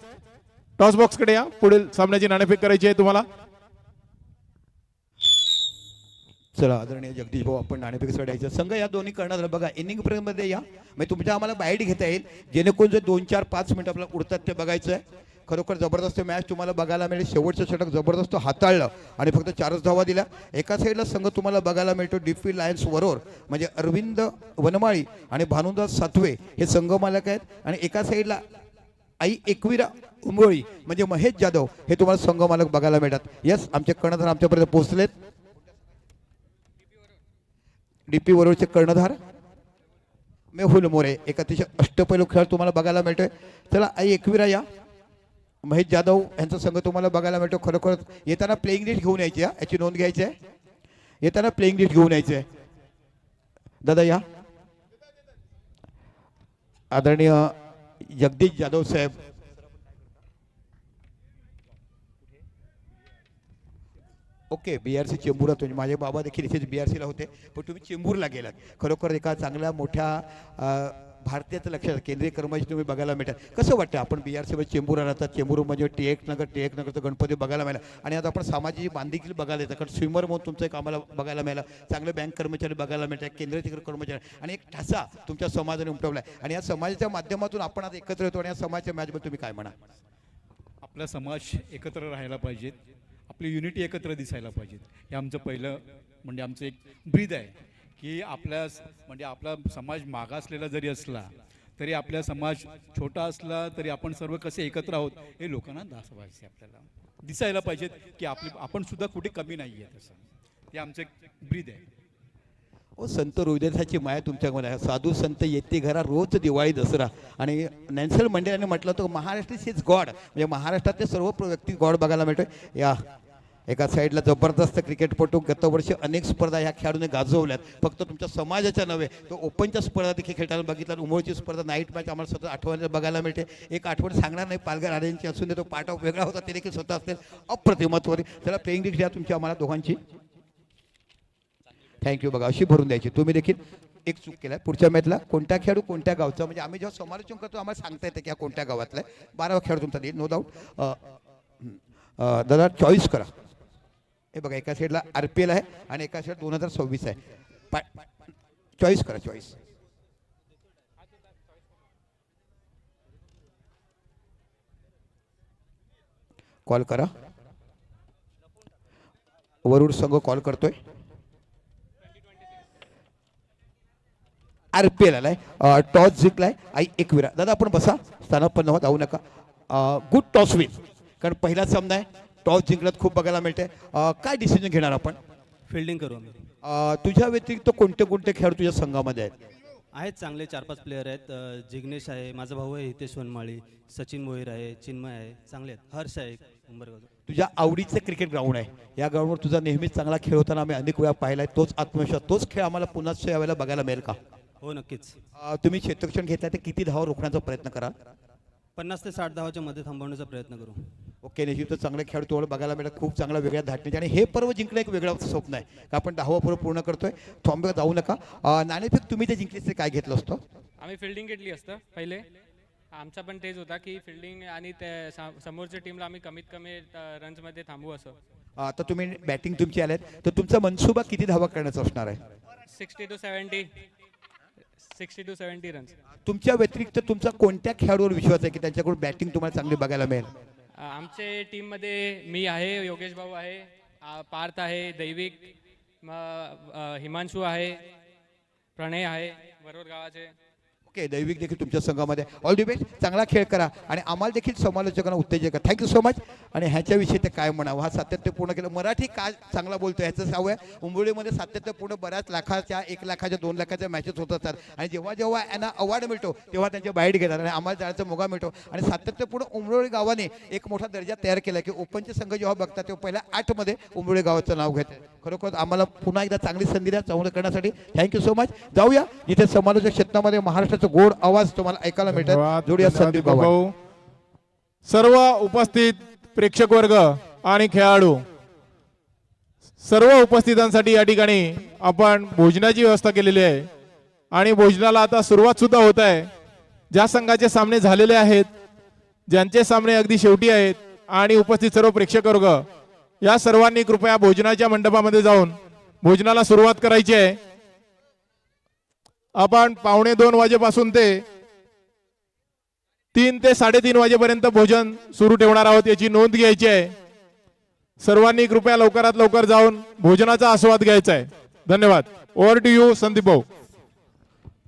टॉस बॉक्स कडे या. पुढील सामन्याची नाणेफेक करायची आहे तुम्हाला. चला आदरणीय जगदीश भाऊ आपण नाणेफेकीसाठी यायचं. संघ या दोन्ही करणार बघा इनिंग मध्ये या म्हणजे तुमच्या आम्हाला बाईट घेता येईल जेणेकरून जे 2, 4, 5 मिनिट आपल्याला उरतात ते बघायचं आहे. खरोखर जबरदस्त मॅच तुम्हाला बघायला मिळेल. शेवटचं षटक जबरदस्त हाताळलं आणि फक्त 4च धावा दिल्या. एका साईडला संघ तुम्हाला बघायला मिळतो डीपी लायन्स वरोर म्हणजे अरविंद वनमाळी आणि भानुदास सातवे हे संघ मालक आहेत. आणि एका साईडला आई एकविरा उंबोळी म्हणजे महेश जाधव हे तुम्हाला संघ मालक बघायला मिळतात. यस, आमचे कर्णधार आमच्यापर्यंत पोहोचलेत. डीपी वरोरचे कर्णधार मेहुल मोरे एक अतिशय अष्टपैलू खेळ तुम्हाला बघायला मिळतोय. चला आई एकविरा या. महेश जाधव यांचा संघ तुम्हाला बघायला मिळतो. खरोखर येताना प्लेइंग लिस्ट घेऊन यायची आहे, याची नोंद घ्यायची आहे. येताना प्लेइंग लिस्ट घेऊन यायची आहे. दादा या. आदरणीय जगदीश जाधव साहेब ओके. BRC चेंबूरला तुम्ही माझे बाबा देखील इथेच BRCला होते पण तुम्ही चेंबूरला गेलात. खरोखर एका चांगल्या मोठ्या भारतीयाचं लक्षात केंद्रीय कर्मचारी तुम्ही बघायला मिळतात. कसं वाटतं आपण BRC मध्ये चेंबूरला राहतात. चेंबूर म्हणजे टिळक नगरचं गणपती बघायला मिळाला आणि आता आपण सामाजिक बांधिलकी बघायला येतात. कारण स्विमर म्हणून तुमचं एक आम्हाला बघायला मिळालं. चांगले बँक कर्मचारी बघायला मिळतात, केंद्रीय कर्मचारी आणि एक ठसा तुमच्या समाजाने उमटवला आहे. आणि या समाजाच्या माध्यमातून आपण आता एकत्र येतो आणि या समाजाच्या मॅचमध्ये तुम्ही काय म्हणा. आपला समाज एकत्र राहायला पाहिजेत, आपली युनिटी एकत्र दिसायला पाहिजेत. हे आमचं पहिलं म्हणजे आमचं एक ब्रीद आहे की आपला समाज मागासलेला जरी असला तरी आपला समाज छोटा असला तरी आपण सर्व कसे एकत्र आहोत हे लोकांना दाखवायचे, आपल्याला दिसायला पाहिजेत की आपण सुद्धा कुठे कमी नाही आहे. तसं ते आमचं ब्रीद आहे. ओ संत हृदयाची माया तुमच्यामध्ये आहे. साधू संत येते घरा रोज दिवाळी दसरा. आणि नॅन्सल मंडेलांनी म्हटलं होतं महाराष्ट्र इज गॉड, म्हणजे महाराष्ट्रातले सर्व व्यक्ती गॉड बघायला मिळतोय. या एका साईडला जबरदस्त क्रिकेटपटू, गत वर्षी अनेक स्पर्धा ह्या खेळाडूने गाजवल्यात. फक्त तुमच्या समाजाच्या नव्हे तर ओपनच्या स्पर्धा देखील खेळताना बघितलं. उमोळची स्पर्धा नाईट मॅच आम्हाला स्वतः आठवण बघायला मिळते. एक आठवण सांगणार नाही, पालघर आर्यांची असून दे, तो पार्ट ऑफ वेगळा होता, ते देखील स्वतः असतील अप्रतिमत्व. त्याला प्लेइंग डिश द्या तुमची आम्हाला दोघांची. थँक्यू. बघा अशी भरून द्यायची. तुम्ही देखील एक चूक केला पुढच्या मॅचला कोणत्या खेळाडू कोणत्या गावचा, म्हणजे आम्ही जेव्हा समालोचन करतो आम्हाला सांगता येतं की हा कोणत्या गावातला आहे. 12वा खेळाडू तुमचा देईल नो डाऊट. दादा चॉईस करा. हे बघा एका साईडला RPL आहे आणि एका साईड 2026 आहे. चॉईस करा, चॉईस. कॉल करा. वरुड संघ कॉल करतोय. RPL आलाय. टॉस जिंकलाय आई एकविरा. दादा आपण बसा, स्थानापन्न व्हा, जाऊ नका. गुड टॉस विन, कारण पहिला सामना आहे, टॉस जिंकण्यात खूप बघायला मिळते. काय डिसिजन घेणार आपण? फिल्डिंग करू आम्ही. तुझ्या व्यतिरिक्त कोणते कोणते खेळाडू तुझ्या संघामध्ये आहेत? चांगले 4-5 प्लेयर आहेत. जिग्नेश आहे, माझा भाऊ आहे हितेश वनमाळी, सचिन भोईर आहे, चिन्मय आहे, चांगले आहेत. हर्ष आहे उंबरगावचा. तुझ्या आवडीचं क्रिकेट ग्राउंड आहे. या ग्राउंडवर तुझा नेहमीच चांगला खेळ होताना आम्ही अनेक वेळा पाहिलाय. तोच आत्मविश्वास, तोच खेळ आम्हाला पुन्हा यावेळेला बघायला मिळेल का? हो नक्कीच. तुम्ही क्षेत्ररक्षण घेतलाय तर किती धावा रोखण्याचा प्रयत्न करा? 50 ते 60 धावाच्या मध्ये थांबवण्याचा प्रयत्न करू. ओके. निश्चितच चांगले खेळाडू तुम्हाला बघायला मिळतात, खूप चांगल्या वेगळ्या धाटणीचे. आणि हे पर्व जिंकणं एक वेगळं स्वप्न आहे का आपण 10वा पर्व पूर्ण करतोय. थांबे जाऊ नका. नाणेफेक तुम्ही ते जिंकले काय घेतलं असतं? आम्ही फिल्डिंग घेतली असतं पहिले. आमचा पण तेच होता की फिल्डिंग आणि समोरच्या टीमला आम्ही कमीत कमी रन्समध्ये थांबवू असं. आता तुम्ही बॅटिंग तुमची आल्यात तर तुमचा मनसुबा किती धावा करण्याचा असणार आहे? 60 to 70 रन्स. तुमच्या व्यतिरिक्त तुमचा कोणत्या खेळाडूवर विश्वास आहे की त्यांच्याकडून बॅटिंग तुम्हाला चांगली बघायला मिळेल? आमचे टीममध्ये मी आहे, योगेश भाऊ आहे, पार्थ आहे, दैविक, हिमांशू आहे, प्रणय आहे, वरोर गावाचे. ओके. दैविक देखील तुमच्या संघामध्ये. All the best. चांगला खेळ करा आणि आम्हाला देखील समालोचकांना उत्तेजक करा. Thank you so much. आणि ह्याच्याविषयी ते काय म्हणावं, हा सातत्यपूर्ण केलं. मराठी काय चांगला बोलतो ह्याचं सावं आहे. उंबोळीमध्ये सातत्यपूर्ण बऱ्याच लाखाच्या, 1 लाखाच्या, 2 लाखाच्या मॅचेस होत असतात. आणि जेव्हा जेव्हा यांना अवॉर्ड मिळतो तेव्हा त्यांचे बाईट घेतात आणि आम्हाला जायचा मोगा मिळतो. आणि सातत्यपूर्ण उंबरोळी गावाने एक मोठा दर्जा तयार केला की ओपनचे संघ जेव्हा बघतात तेव्हा पहिल्या 8 मध्ये उंबरोळी गावाचं नाव घेतात. खरोखर आम्हाला पुन्हा एकदा चांगली संधी द्या संवाद करण्यासाठी. Thank you so much. जाऊया जिथे समालोचक क्षेत्रामध्ये महाराष्ट्राचा गोड आवाज तुम्हाला ऐकायला मिळतात. जोडूया संदीप भाऊ. सर्व उपस्थित प्रेक्षक वर्ग आणि खेळाडू, सर्व उपस्थितांसाठी या ठिकाणी आपण भोजनाची व्यवस्था केलेली आहे आणि भोजनाला आता सुरुवात सुद्धा होत आहे. ज्या संघाचे सामने झालेले आहेत, ज्यांचे सामने अगदी शेवटी आहेत आणि उपस्थित सर्व प्रेक्षक वर्ग या सर्वांनी कृपया भोजनाच्या मंडपामध्ये जाऊन भोजनाला सुरुवात करायची आहे. आपण 1:45 वाजेपासून ते 3 ते 3:30 वाजेपर्यंत भोजन सुरू ठेवणार आहोत, याची नोंद घ्यायची आहे. सर्वांनी कृपया लवकरात लवकर जाऊन भोजनाचा आस्वाद घ्यायचा आहे. धन्यवाद. ओव्हर टू यू संदीप भाऊ.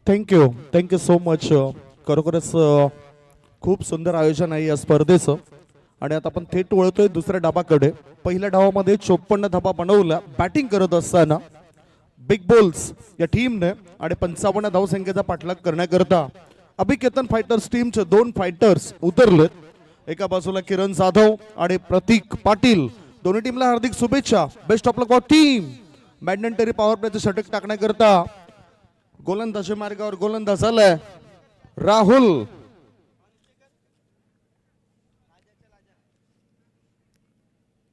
Thank you so much. खरोखरच खूप सुंदर आयोजन आहे या स्पर्धेचं. आणि आता आपण थेट वळतोय दुसऱ्या डावाकडे. पहिल्या डावामध्ये 54 धावा बनवल्या बॅटिंग करत असताना बिग बोल्स या टीमने आणि 55 धावसंख्येचा पाठलाग करण्याकरता अभिकेतन फायटर्स टीमचे 2 फायटर्स उतरलेत. एका बाजूला किरण जाधव आणि प्रतीक पाटील. दोन्ही टीमला हार्दिक शुभेच्छा. Best of luck for team. Mandatory power प्लेचं षटक टाकण्याकरता गोलंदाजी मार्गावर गोलंदाज आलाय राहुल.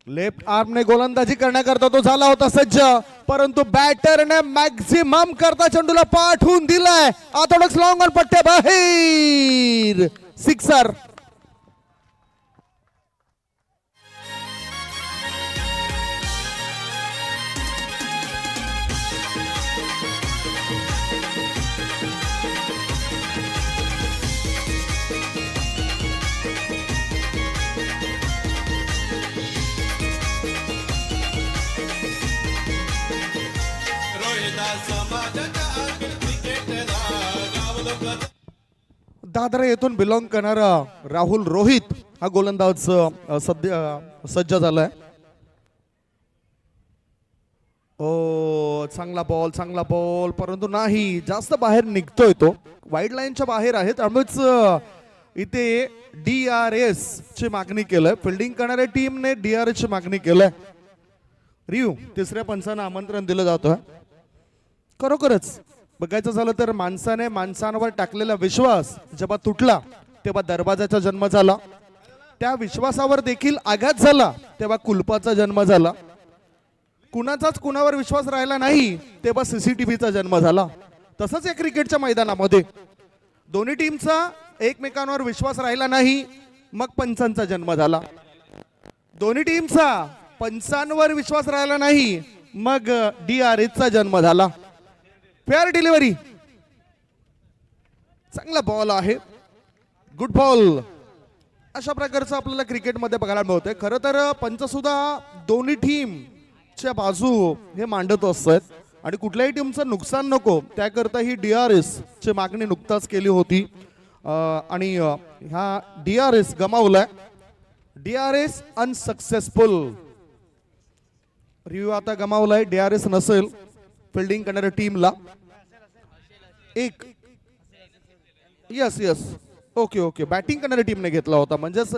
लेफ्ट आर्मने गोलंदाजी करण्याकरता तो झाला होता सज्ज, परंतु बॅटरने मॅक्झिमम करता चेंडूला पाठवून दिलाय. ऑर्थोडॉक्स लॉंग ऑन पट्ट्या बाहेर. सिक्सर. दादरा येथून बिलॉंग करणारा राहुल रोहित हा गोलंदाज सध्या सज्ज झालाय. ओ चांगला बॉल परंतु नाही, जास्त बाहेर निघतोय तो, वाईड लाईनच्या बाहेर आहे. त्यामुळेच इथे DRS ची मागणी केलंय. फिल्डिंग करणाऱ्या टीमने DRS ची मागणी केलंय. रिव्ह्यू तिसऱ्या पंचांना आमंत्रण दिलं जातं. खरोखरच बघायचं झालं तर माणसाने माणसांवर टाकलेला विश्वास जेव्हा तुटला तेव्हा दरवाजाचा जन्म झाला. त्या विश्वासावर देखील आघात झाला तेव्हा कुलपाचा जन्म झाला. कुणाचाच कुणावर विश्वास राहिला नाही तेव्हा CCTVचा जन्म झाला. तसंच या क्रिकेटच्या मैदानामध्ये दोन्ही टीमचा एकमेकांवर विश्वास राहिला नाही, मग पंचांचा जन्म झाला. दोन्ही टीमचा पंचांवर विश्वास राहिला नाही, मग DRSचा जन्म झाला. फेअर डिलिव्हरी, चांगला बॉल आहे, गुड बॉल. अशा प्रकारचं आपल्याला क्रिकेटमध्ये बघायला मिळतंय. खरं तर पंच सुद्धा दोन्ही टीमच्या बाजू हे मांडत असतात आणि कुठल्याही टीमचं नुकसान नको त्याकरता ही DRS ची मागणी नुकताच केली होती आणि ह्या DRS गमावलाय. DRS unsuccessful. रिव्ह्यू आता गमावलाय. DRS नसेल फिल्डिंग करणाऱ्या टीमला. एक यस ओके बॅटिंग करणाऱ्या टीमने घेतला होता म्हणजेच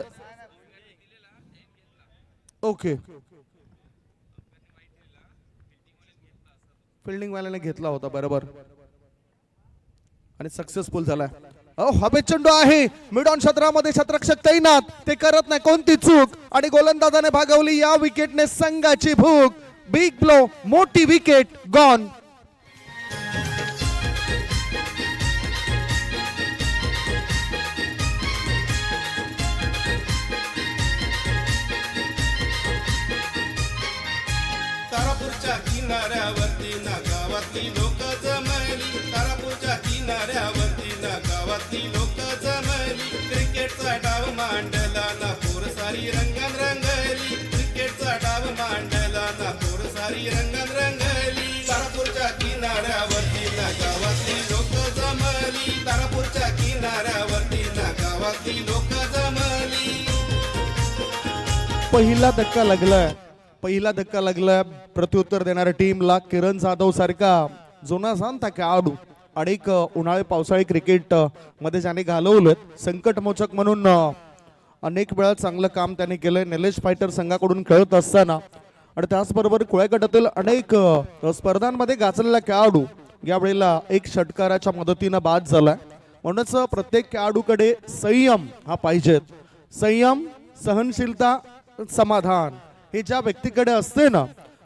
ओके फिल्डिंग वाल्याने घेतला होता बरोबर आणि सक्सेसफुल झालाय. हवे चेंडू आहे मिड ऑन क्षेत्रामध्ये, क्षेत्ररक्षक तैनात, ते करत नाही कोणती चूक आणि गोलंदाजाने भागवली या विकेटने संघाची भूक. बिग ब्लो, मोठी विकेट गॉन. तारापूरच्या किनाऱ्यावरती ना गावातली लोक जमली, तारापूरच्या किनाऱ्यावरती ना गावातली लोक जमली. क्रिकेटचा डाव मांडला ना पोर सारी रंगान रंगली, क्रिकेटचा डाव मांडला ना पोर सारी रंगान रंगली. तारापूरच्या किनाऱ्यावरती ना गावातली लोक जमली, तारापूरच्या किनाऱ्यावरती ना गावातली लोक जमली. पहिला धक्का लागलाय प्रत्युत्तर देणाऱ्या टीमला. किरण जाधव सारखा जुना जाणता खेळाडू अनेक उन्हाळी पावसाळी क्रिकेट मध्ये ज्याने घालवलं, संकटमोचक म्हणून अनेक वेळा चांगलं काम त्याने केलंय निलेश फायटर संघाकडून खेळत असताना. आणि त्याचबरोबर खुळ्या गटातील अनेक स्पर्धांमध्ये गाजलेला खेळाडू यावेळेला एक षटकाराच्या मदतीनं बाद झालाय. म्हणूनच प्रत्येक खेळाडूकडे संयम हा पाहिजे. संयम, सहनशीलता, समाधान हे ज्या व्यक्तीकडे असते ना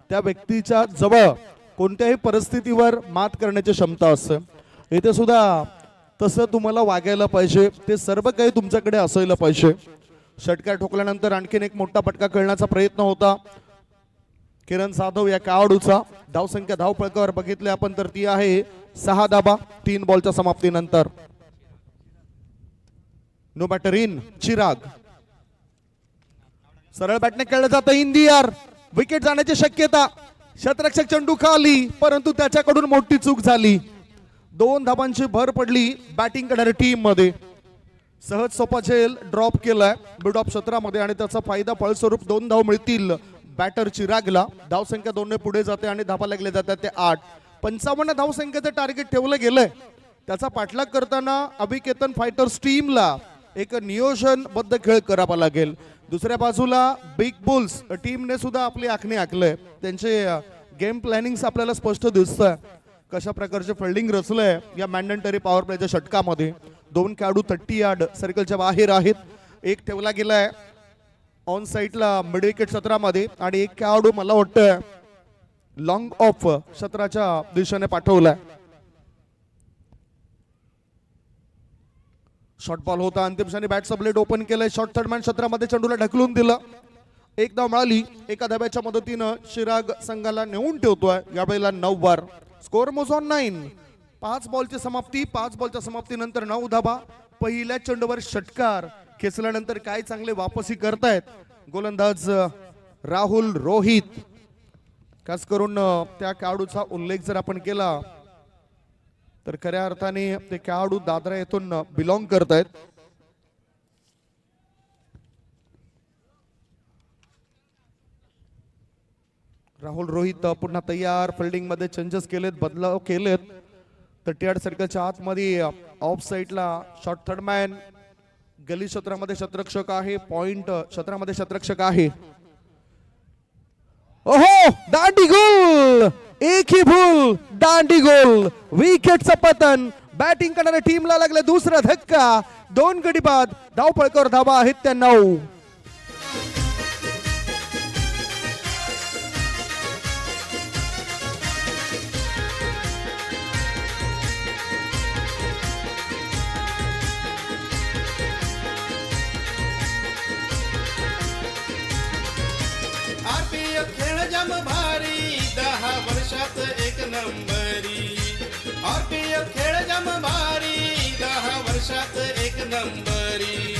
त्या व्यक्तीच्या जवळ कोणत्याही परिस्थितीवर मात करण्याची क्षमता असते. इथे सुद्धा तसं तुम्हाला वागायला पाहिजे. ते सर्व काही तुमच्याकडे असायला पाहिजे. षटकार ठोकल्यानंतर आणखीन एक मोठा फटका खेळण्याचा प्रयत्न होता किरण जाधव या खेळाडूचा. धावसंख्या धावफलकावर बघितले आपण तर ती आहे 6 धाबा 3 बॉलच्या समाप्तीनंतर. No batter in Chirag. सरळ बॅटने खेळलं जातं इन दी एअर. विकेट जाण्याची शक्यता. क्षेत्ररक्षक चेंडू खाली परंतु त्याच्याकडून मोठी चूक झाली. 2 धाबांची भर पडली बॅटिंग करणाऱ्या टीम मध्ये. सहज सोपा झेल ड्रॉप केलाय मिड ऑफ क्षेत्रामध्ये आणि त्याचा फायदा फळस्वरूप 2 धाव मिळतील बॅटर चिरागला. धावसंख्या 2 ने पुढे जाते आणि धाबा लागले जातात ते 8. 55 धावसंख्येचं टार्गेट ठेवलं गेलंय. त्याचा पाठलाग करताना अभिकेतन फायटर्स टीमला एक नियोजनबद्ध खेळ करावा लागेल. दुसऱ्या बाजूला बिग बुल्स टीमने सुद्धा आपली आखणी आखलंय. त्यांचे गेम प्लॅनिंग आपल्याला स्पष्ट दिसतंय कशा प्रकारचे फिल्डिंग रचलंय या मॅन्डेटरी पॉवर प्लेच्या षटकामध्ये. 2 खेळाडू 30 यार्ड सर्कलच्या बाहेर आहेत. एक ठेवला गेलाय ऑन साईडला मिड विकेट क्षेत्रामध्ये आणि एक खेळाडू मला वाटतं लॉंग ऑफ क्षेत्राच्या दिशेने पाठवलाय. शॉर्ट बॉल होता. अंतिम क्षणी बॅटचा ब्लेड ओपन केलाय. शॉर्ट थर्डमॅन क्षेत्रामध्ये चेंडूला ढकलून दिलं. 1 धाव मिळाली. एका धाब्याच्या मदतीनं चिराग संघाला नेऊन ठेवतोय यावेळेला 9 वर. स्कोर मोज ऑन 9. 5 बॉलची समाप्ती. 5 बॉलच्या समाप्तीनंतर 9 धाबा. पहिल्या चेंडूवर षटकार खेचल्यानंतर काय चांगले वापसी करतायत गोलंदाज राहुल रोहित. खास करून त्या खेळाडूचा उल्लेख जर आपण केला तर खऱ्या अर्थाने ते खेळाडू दादरा येथून बिलॉंग करत आहेत. राहुल रोहित पुन्हा तयार, फिल्डिंग मध्ये चेंजेस केलेत, बदलाव केलेत. तर टिआर सर्कलच्या आतमध्ये ऑफ साईडला शॉर्ट थर्ड मॅन, गली क्षेत्रामध्ये शतरक्षक आहे, पॉइंट क्षेत्रामध्ये शतरक्षक आहे. ओहो, दांडी गोल, एक ही भूल, दांडी गोल, विकेटचं पतन. बॅटिंग करणाऱ्या टीमला लागले दुसरा धक्का. 2 गडी बाद, धावपळकर धावा आहेत त्या 9. आरपीएल खेळ जम भारी 10 वर्षात एक नंबरी. आरपीएल खेळ जम भारी 10 वर्षात एक नंबरी.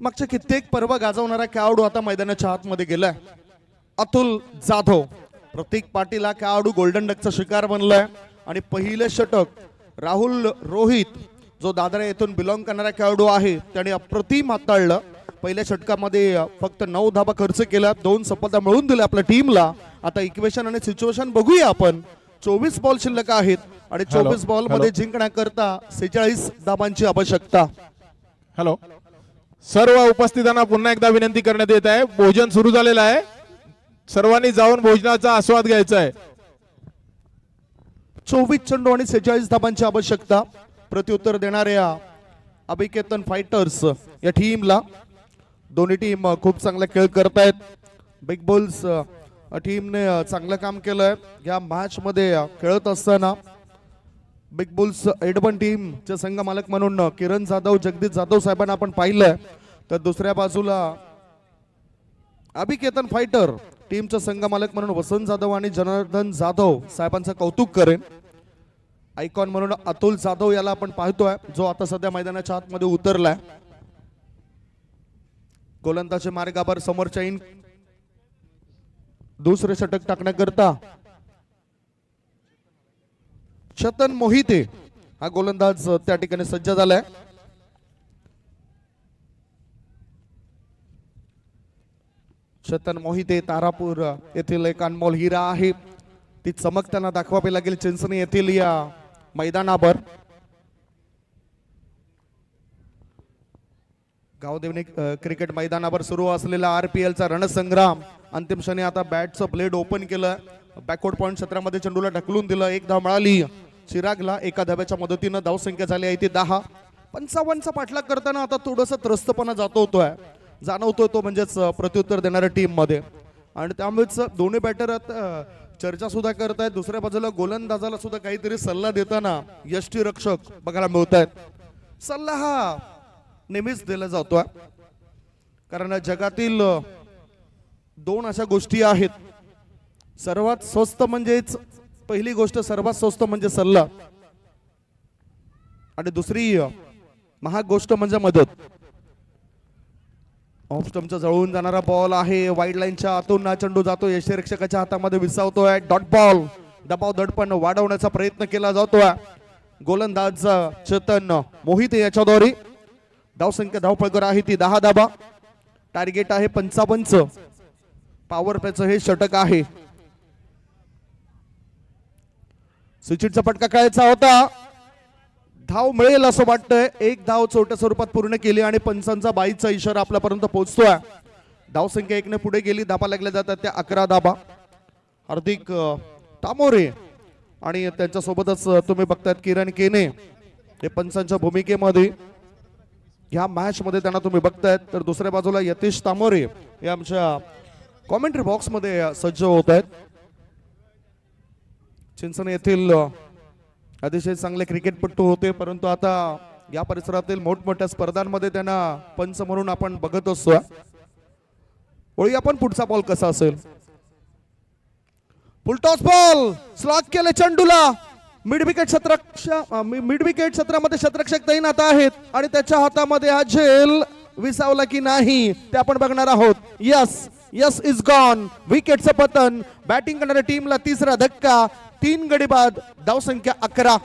मागच्या कित्येक पर्व गाजवणारा खेळाडू आता मैदानाच्या आतमध्ये गेलाय. अतुल जाधव. प्रतीक पाटील हा खेळाडू गोल्डन डकचा शिकार बनलाय. आणि पहिले षटक राहुल रोहित जो दादरा येथून बिलॉंग करणारा खेळाडू आहे त्याने अप्रतिम हाताळलं. पहिल्या षटकामध्ये फक्त 9 धाबा खर्च केला, 2 सफलता मिळवून दिल्या आपल्या टीमला. आता इक्वेशन आणि सिच्युएशन बघूया आपण. 24 बॉल शिल्लक आहेत आणि 24 बॉल मध्ये जिंकण्याकरता 46 धाबांची आवश्यकता. हॅलो, सर्व उपस्थितांना पुन्हा एकदा विनंती करण्यात येत आहे, भोजन सुरू झालेलं आहे, सर्वांनी जाऊन भोजनाचा आस्वाद घ्यायचा आहे. 24 चेंडू आणि 46 धाबांची आवश्यकता. प्रत्युत्तर देणाऱ्या अभिकेतन फायटर्स या टीमला. दोन्ही टीम खूप चांगला खेळ करतायत. बिग बुल्स टीमने चांगलं काम केलंय या मॅच मध्ये खेळत असताना. बिग बुल्स एडबन टीमचे संघ मालक म्हणून किरण जाधव, जगदीश जाधव साहेबांना आपण पाहिलंय. तर दुसऱ्या बाजूला अभिकेतन फायटर टीमचा संघ मालक म्हणून वसंत जाधव आणि जनार्दन जाधव साहेबांचं कौतुक करेन. आयकॉन म्हणून अतुल जाधव याला आपण पाहतोय जो आता सध्या मैदानाच्या आतमध्ये उतरलाय. गोलंदाजी मार्गावर समोरच्या इन दुसरे षटक टाकण्याकरता चेतन मोहिते हा गोलंदाज त्या ठिकाणी सज्ज झालाय. चेतन मोहिते तारापूर येथील एक अनमोल हिरा आहे. ती चमक त्यांना दाखवावी लागेल चिंचणी येथील या मैदानावर. गावदेवणी क्रिकेट मैदानावर सुरू असलेला आरपीएल चा रणसंग्राम अंतिम क्षणी आता बॅटचं ब्लेड ओपन केलं. बॅकवर्ड पॉइंट क्षेत्रामध्ये चेंडूला ढकलून दिलं. 1 धाव मिळाली चिरागला. एका धाब्याच्या मदतीनं धावसंख्या झाली आहे ती 10. 55चा पाठलाग करताना आता थोडंसं त्रस्तपणा जाणवतोय तो म्हणजेच प्रत्युत्तर देणाऱ्या टीम मध्ये. आणि त्यामुळेच दोन्ही बॅटर चर्चा सुद्धा करतायत. दुसऱ्या बाजूला गोलंदाजाला सुद्धा काहीतरी सल्ला देताना यष्टीरक्षक बघायला मिळत आहेत. सल्ला हा नेहमीच दिला जातोय कारण जगातील 2 अशा गोष्टी आहेत. सर्वात स्वस्त म्हणजेच पहिली गोष्ट सर्वात स्वस्त म्हणजे सल्ला आणि दुसरी महाग गोष्ट म्हणजे मदत. ऑफ स्टंपचा जळून जाणारा बॉल आहे. वाईड लाईनच्या आतून ना चेंडू जातो, यष्टीरक्षकाच्या हातामध्ये विसावतोय. Dot ball. दबाव दडपण वाढवण्याचा प्रयत्न केला जातोय. गोलंदाज चेतन मोहिते याच्याद्वारे. धावसंख्या धावपळकर आहे ती 10 धाबा. टार्गेट आहे 55. पॉवर प्लेचं हे षटक आहे. सुचितचा फटका खेळायचा होता. धाव मिळेल असं वाटतंय. 1 धाव छोट्या स्वरूपात पूर्ण केली आणि पंचांचा 22चा इशारा आपल्यापर्यंत पोहोचतोय. धावसंख्या 1 ने पुढे गेली. धाबा लागल्या जातात त्या 11 धाबा. हार्दिक तामोरे आणि त्यांच्या सोबतच तुम्ही बघतायत किरण केने हे पंचांच्या भूमिकेमध्ये ह्या मॅच मध्ये त्यांना तुम्ही बघतायत. तर दुसऱ्या बाजूला यतीश तामोरे हे आमच्या कॉमेंट्री बॉक्स मध्ये सज्ज होत आहेत. चिंचणी येथील अतिशय चांगले क्रिकेटपटू होते परंतु आता या परिसरातील मोठमोठ्या स्पर्धांमध्ये त्यांना पंच म्हणून आपण बघत असतो. वळूया आपण पुढचा बॉल कसा असेल. फुल टॉस बॉल स्लॉट केले चेंडूला. मिड विकेट क्षेत्रामध्ये क्षेत्ररक्षक तैनात आहेत आणि त्याच्या हातामध्ये हा झेल विसावला की नाही ते आपण बघणार आहोत. Yes is gone. विकेटचं पतन. बॅटिंग करणाऱ्या टीमला तिसरा धक्का. 3 गडी बाद. धावसंख्या 11.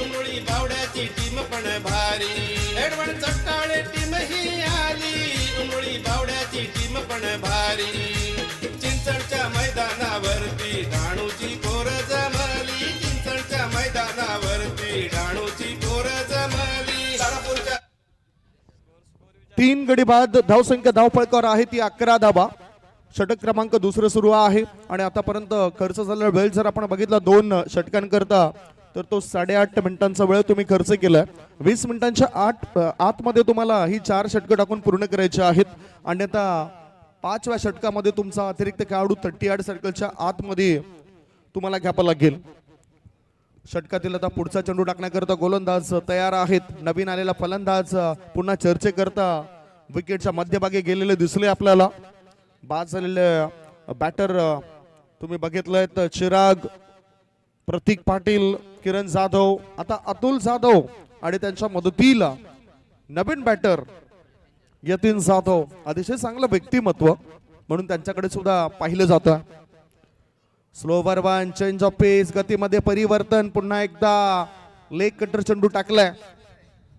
उमळी बावड्याची टीम पण भारी. एडवण चट्टाळे टीम ही आली. उमळी बावड्याची टीम पण भारी. चिंचणच्या मैदानावरती डहाणूची पोर जमली. चिंचणच्या मैदानावरती डहाणूची पोर जमली. तारापूरच्या 3 गडी बाद. धावसंख्या धावफलकावर आहे ती 11 धाबा. षटक क्रमांक दुसरं सुरू आहे आणि आतापर्यंत खर्च झालेला वेळ जर आपण बघितला 2 षटकांकरता तर तो 8.5 मिनिटांचा वेळ तुम्ही खर्च केलाय. 20 मिनिटांच्या आतमध्ये तुम्हाला ही 4 षटकं टाकून पूर्ण करायची आहेत. अन्यथा 5व्या षटकामध्ये तुमचा अतिरिक्त खेळाडू 38 सर्कलच्या आतमध्ये तुम्हाला घ्यावं लागेल. षटकातील आता पुढचा चेंडू टाकण्याकरता गोलंदाज तयार आहेत. नवीन आलेला फलंदाज पुन्हा चर्चेकरता विकेटच्या मध्यभागी गेलेले दिसले आपल्याला. बाद झालेले बॅटर तुम्ही बघितलंय तर चिराग, प्रतीक पाटील, किरण जाधव, आता अतुल जाधव आणि त्यांच्या मदतीला नवीन बॅटर यतीन जाधव. अतिशय चांगलं व्यक्तिमत्व म्हणून त्यांच्याकडे सुद्धा पाहिलं जातं. स्लोवर वन, चेंज ऑफ पेस, गतीमध्ये परिवर्तन. पुन्हा एकदा लेग कटर चेंडू टाकलाय.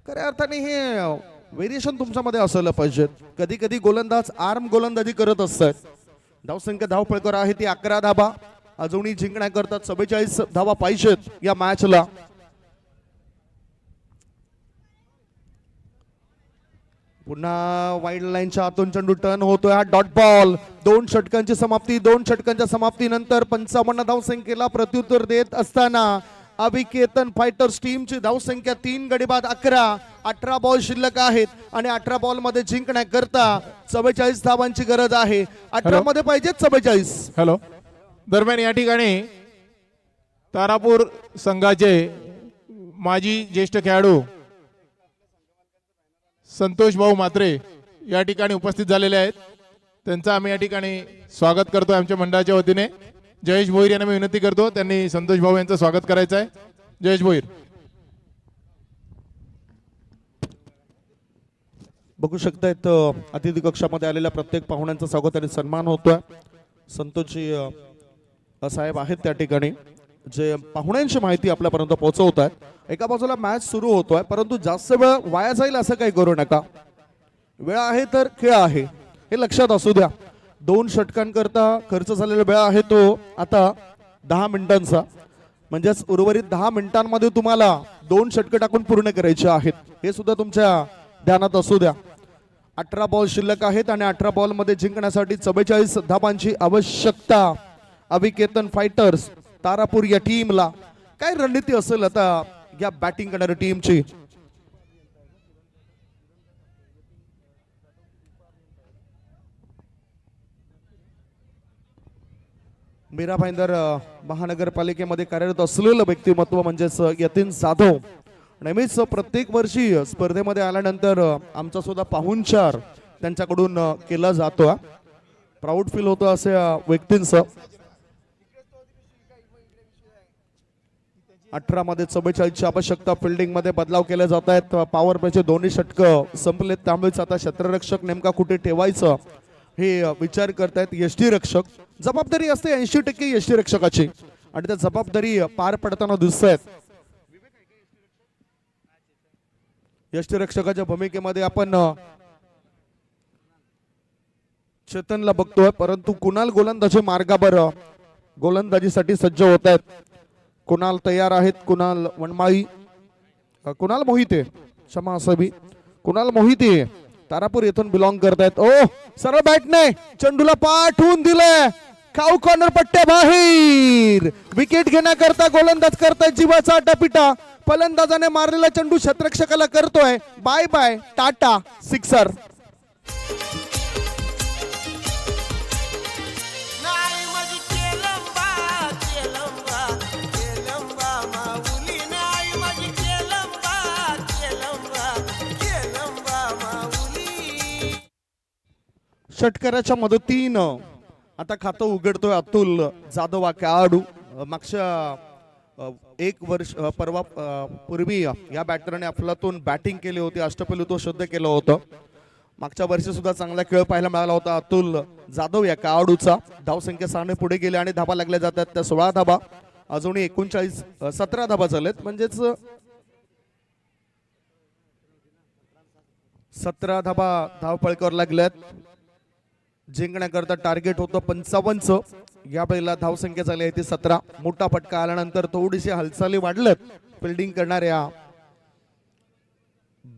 खऱ्या अर्थाने हे व्हेरिएशन तुमच्यामध्ये असायला पाहिजे. कधी कधी गोलंदाज आर्म गोलंदाजी करत असतात. धावसंख्या धावफलकावर आहे ती 11 धाबा. अजूनही जिंकण्याकरता 44 धावा पाहिजेत या मॅचला. पुन्हा वाईड लाईनच्या आतून चेंडू टर्न होतोय. हा डॉट बॉल. 2 षटकांची समाप्ती. 2 षटकांच्या समाप्तीनंतर 55 धावसंख्येला प्रत्युत्तर देत असताना अविकेतन फायटर्स टीमची धावसंख्या 3 गडी बाद 11. 18 बॉल शिल्लक आहेत आणि 18 बॉल मध्ये जिंकण्याकरता 44 धावांची गरज आहे. 18 मध्ये पाहिजेत 44. हॅलो. दरम्यान या ठिकाणी तारापूर संघाचे माजी ज्येष्ठ खेळाडू संतोष भाऊ म्हात्रे या ठिकाणी उपस्थित झालेले आहेत. त्यांचं आम्ही या ठिकाणी स्वागत करतो आमच्या मंडळाच्या वतीने. जयेश भोईर यांना मी विनंती करतो त्यांनी संतोष भाऊ यांचं स्वागत करायचं आहे. जयेश भोईर. बघू शकतायत अतिथी कक्षामध्ये आलेल्या प्रत्येक पाहुण्यांचं स्वागत आणि सन्मान होतोय. संतोषजी साहेब आहेत त्या ठिकाणी जे पाहुण्यांची माहिती आपल्यापर्यंत पोहोचवत आहेत. एका बाजूला मॅच सुरू होतोय परंतु जास्त वेळ वाया जाईल असं काही करू नका. वेळ आहे तर खेळ आहे हे लक्षात असू द्या. 2 षटकांकरता खर्च झालेला वेळ आहे तो आता 10 मिनिटांचा. म्हणजेच उर्वरित 10 मिनिटांमध्ये तुम्हाला 2 षटकं टाकून पूर्ण करायचे आहेत. हे सुद्धा तुमच्या ध्यानात असू द्या. 18 बॉल शिल्लक आहेत आणि 18 बॉल मध्ये जिंकण्यासाठी 44 धावांची आवश्यकता. अविकेतन फायटर्स तारापूर या टीमला काय रणनीती असेल आता या बॅटिंग करणाऱ्या टीमची. मीरा भाईंदर महानगरपालिकेमध्ये कार्यरत असलेलं व्यक्तिमत्व म्हणजेच यतीन जाधव. नेहमीच प्रत्येक वर्षी स्पर्धेमध्ये आल्यानंतर आमचा सुद्धा पाहुणचार त्यांच्याकडून केला जातो. प्राऊड फील होतं अशा व्यक्तींचं. 18 मध्ये 44ची आवश्यकता. फिल्डिंग मध्ये बदलाव केले जात आहेत. पॉवर प्लेचे दोन्ही षटकं संपलेत त्यामुळेच आता क्षेत्ररक्षक नेमका कुठे ठेवायचं हे विचार करतायत यष्टीरक्षक. जबाबदारी असते 80% यष्टीरक्षकाची आणि त्या जबाबदारी पार पडताना दिसत आहेत. यष्टीरक्षकाच्या भूमिकेमध्ये आपण चेतनला बघतोय परंतु कुणाल गोलंदाजी मार्गावर गोलंदाजीसाठी सज्ज होत आहेत. कुणाल तयार आहेत. कुणाल वनमाळी, कुणाल मोहिते, क्षमा असावी, कुणाल मोहिते तारापूर येथून बिलॉंग करतायत. ओ सरळ बॅटने चेंडूला पाठवून दिलंय. खाऊ कॉर्नर पट्ट्या बाहेर. विकेट घेण्याकरता गोलंदाज करताय जीवाचा आटापिटा. फलंदाजाने मारलेला चेंडू क्षेत्ररक्षकाला करतोय बाय बाय टाटा. सिक्सर. षटकाराच्या मदतीनं आता खातं उघडतोय अतुल जाधव हा खेळाडू. मागच्या एक वर्ष परवा पूर्वी या बॅटरने अफलातून बॅटिंग केली होती, अष्टपैलू तो शुद्ध केलं होतं. मागच्या वर्षी सुद्धा चांगला खेळ पाहायला मिळाला होता अतुल जाधव या खेळाडूचा. धावसंख्या 6 पुढे गेले आणि धाबा लागल्या जातात त्या 16 धाबा. अजूनही 17 धाबा झालेत, म्हणजेच 17 धाबा धावपळकावर लागल्यात. जिंकण्याकरता टार्गेट होतं 55चं. या वेळेला धावसंख्या झाली आहे ती 17. मोठा फटका आल्यानंतर थोडीशी हालचाली वाढल्यात फिल्डिंग करणाऱ्या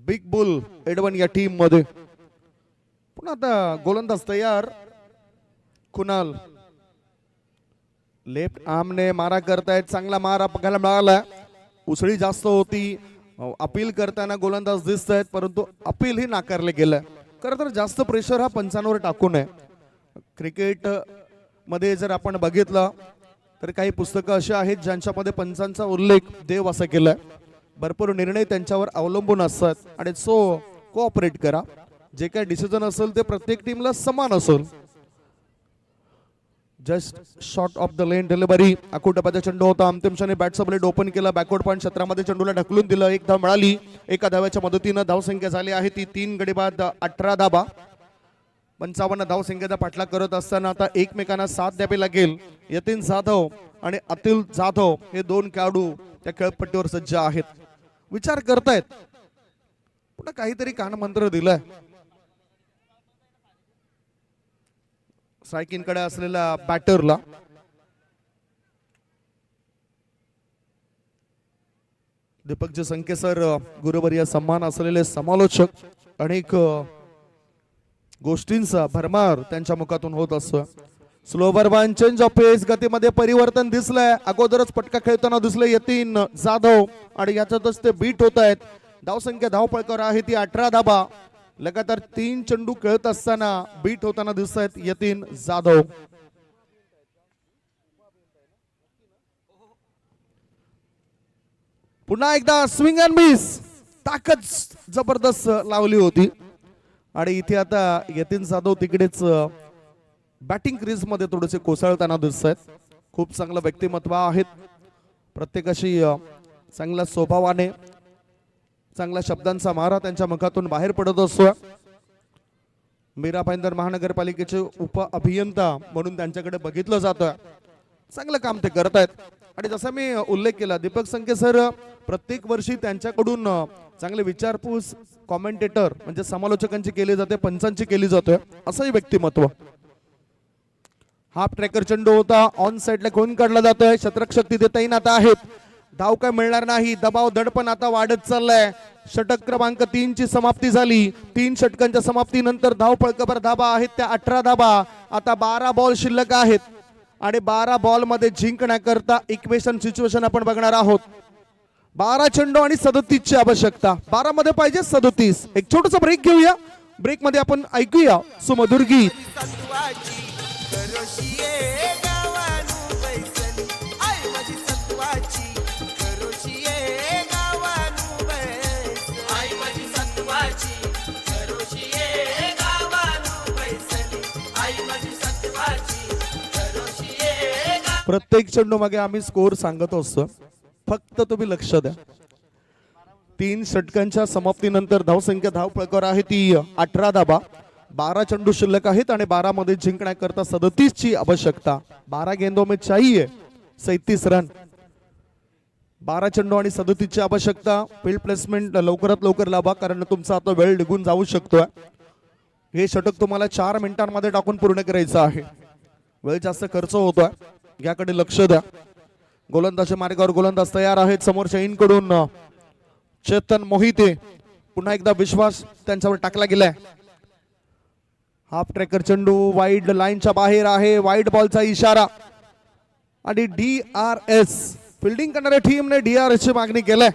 बिग बुल एडवन या टीम मध्ये. पुन्हा आता गोलंदाज तयार. कुणाल लेफ्ट आर्मने मारा करतायत. चांगला मारा बघायला मिळाला. उसळी जास्त होती. अपील करताना गोलंदाज दिसत आहेत, परंतु अपील ही नाकारले गेलं. खरं तर जास्त प्रेशर हा पंचांवर टाकू नये. क्रिकेट मध्ये जर आपण बघितलं तर काही पुस्तकं अशी आहेत ज्यांच्यामध्ये पंचांचा उल्लेख देव असा केलाय. भरपूर निर्णय त्यांच्यावर अवलंबून असतात आणि सो कोऑपरेट करा. जे काही डिसिजन असेल ते प्रत्येक टीमला समान असेल. Just short of the length delivery. आकुटपाचा चेंडू होता. अंतिम क्षणी बॅटचा ब्लेड ओपन केला. बॅकवर्ड पॉईंट क्षेत्रामध्ये चेंडूला ढकलून दिलं. एक धाव मिळाली. एका धाव्याच्या मदतीनं धावसंख्या झाली आहे ती 3 गडी बाद 18 धाबा. 55 धावसंख्येचा पाठलाग करत असताना आता एकमेकांना साथ द्यावी लागेल. यतीन जाधव आणि अतुल जाधव हे 2 खेळाडू त्या खेळपट्टीवर सज्ज आहेत. विचार करतायत. पुन्हा काहीतरी कानमंत्र दिलाय. स्ट्रायकिंगकडे असलेल्या बॅटरला. दीपकजी संकेसर गुरुवर्य सन्मान असलेले समालोचक. अनेक गोष्टींचा भरमार त्यांच्या मुखातून होत असतो. स्लोवर वन चेंज ऑफ पेस. गतीमध्ये परिवर्तन दिसलंय. अगोदरच पटका खेळताना दिसले यतीन जाधव आणि याच्यातच ते बीट होत आहेत. धावसंख्या धावपळकर आहे ती 18 धाबा. लगातार 3 चेंडू खेळत असताना बीट होताना दिसत आहेत यतीन जाधव. पुन्हा एकदा स्विंग अँड मिस. ताकद जबरदस्त लावली होती आणि इथे आता यतीन जाधव तिकडेच बॅटिंग क्रीज मध्ये थोडेसे कोसळताना दिसत आहेत. खूप चांगलं व्यक्तिमत्व आहेत. प्रत्येकाशी चांगल्या स्वभावाने चांगल्या शब्दांचा मारा त्यांच्या मुखातून बाहेर पडत असतो. मीरा भाईंदर महानगरपालिकेचे उप अभियंता म्हणून त्यांच्याकडे बघितलं जातं. चांगलं काम ते करत आहेत. आणि जसा मी उल्लेख केला दीपक संके सर प्रत्येक वर्षी त्यांच्याकडून चांगले विचारपूस कॉमेंटेटर म्हणजे समालोचकांची केली जाते, पंचांची केली जाते. असंही व्यक्तिमत्व. हाफ ट्रॅकर चेंडू होता. ऑन साइडला खोन काढला जातोय. शतरक्षक तिथे तैनात आहेत. धाव काय मिळणार नाही. दबाव दडपण आता वाढत चाललाय. षटक क्रमांक 3 ची समाप्ती झाली. 3 षटकांच्या समाप्तीनंतर धावपळकावर धाबा आहेत त्या 18 धाबा. आता 12 बॉल शिल्लक आहेत आणि 12 बॉल मध्ये जिंकण्याकरता इक्वेशन सिच्युएशन आपण बघणार आहोत. 12 चेंडू आणि 37 ची आवश्यकता. 12 मध्ये पाहिजे 37. एक छोटासा ब्रेक घेऊया. ब्रेक मध्ये आपण ऐकूया सुमधुर गीत. प्रत्येक चेंडू मागे आम्ही स्कोर सांगत असतो. फक्त तुम्ही लक्ष द्या. 3 षटकांच्या समाप्तीनंतर धावसंख्या धावपळकावर आहे ती 18 धाबा. 12 चेंडू शिल्लक आहेत आणि 12 मध्ये जिंकण्याकरता 37 ची आवश्यकता. 12 गेंदों में चाहिए 37 रन. 12 चेंडू आणि 37 ची आवश्यकता. फील्ड प्लेसमेंट लवकरात लवकर लावा कारण तुमचा आता वेळ निघून जाऊ शकतोय. हे षटक तुम्हाला 4 मिनिटांमध्ये टाकून पूर्ण करायचं आहे. वेळ जास्त खर्च होतोय. याकडे लक्ष द्या. गोलंदाजी मार्गावर गोलंदाज तयार आहेत. समोरच्या इनकडून चेतन मोहिते. पुन्हा एकदा विश्वास त्यांच्यावर टाकला गेलाय. हाफ ट्रॅकर चेंडू वाईड लाईनच्या बाहेर आहे. वाईड बॉलचा इशारा आणि DRS. फिल्डिंग करणाऱ्या टीमने DRS ची मागणी केलाय.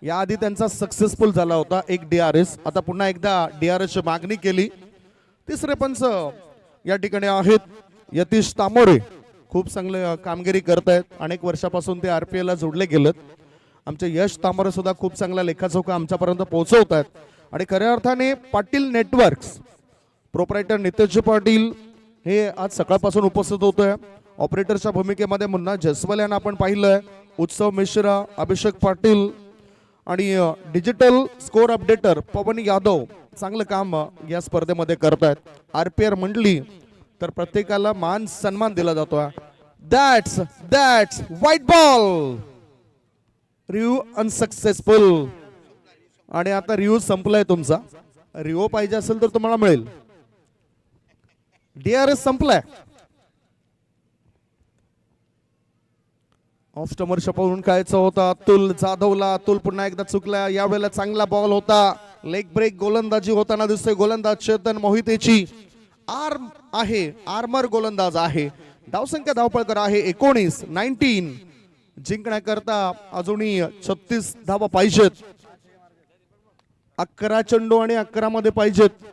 याआधी त्यांचा सक्सेसफुल झाला होता एक DRS. आता पुन्हा एकदा DRS ची मागणी केली. तिसरे पंच या ठिकाणी आहेत यतीश तामोरे. खूप चांगले कामगिरी करतायत. अनेक वर्षापासून ते RPL ला जोडले गेलेत. आमचे यश तामोरे सुद्धा खूप चांगला लेखाजोखा आमच्यापर्यंत पोहोचवत आहेत. आणि खऱ्या अर्थाने पाटील नेटवर्क्स प्रोप्रायटर नितेश पाटील हे आज सकाळपासून उपस्थित होतोय. ऑपरेटरच्या भूमिकेमध्ये मुन्ना जयस्वाल यांना आपण पाहिलंय. उत्सव मिश्रा, अभिषेक पाटील आणि डिजिटल स्कोर अपडेटर पवन यादव चांगलं काम या स्पर्धेमध्ये करतायत. RPR मंडळी तर प्रत्येकाला मान सन्मान दिला जातोय. That's white ball, review unsuccessful. आणि आता रिव्ह्यू संपलाय तुमचा. रिव्ह्यू पाहिजे असेल तर तुम्हाला मिळेल. DRS संपलाय. ऑफ स्टमर शपवून खायचा होता अतुल जाधवला. अतुल पुन्हा एकदा चुकला. यावेळेला चांगला बॉल होता. लेग ब्रेक गोलंदाजी होताना दिसतोय. गोलंदाज चेतन मोहितेची आर्मर गोलंदाज आहे. धावसंख्या धावपळकर आहे 19. जिंकण्याकरता अजूनही 36 धावा पाहिजेत. 11 चेंडू आणि 11 मध्ये पाहिजेत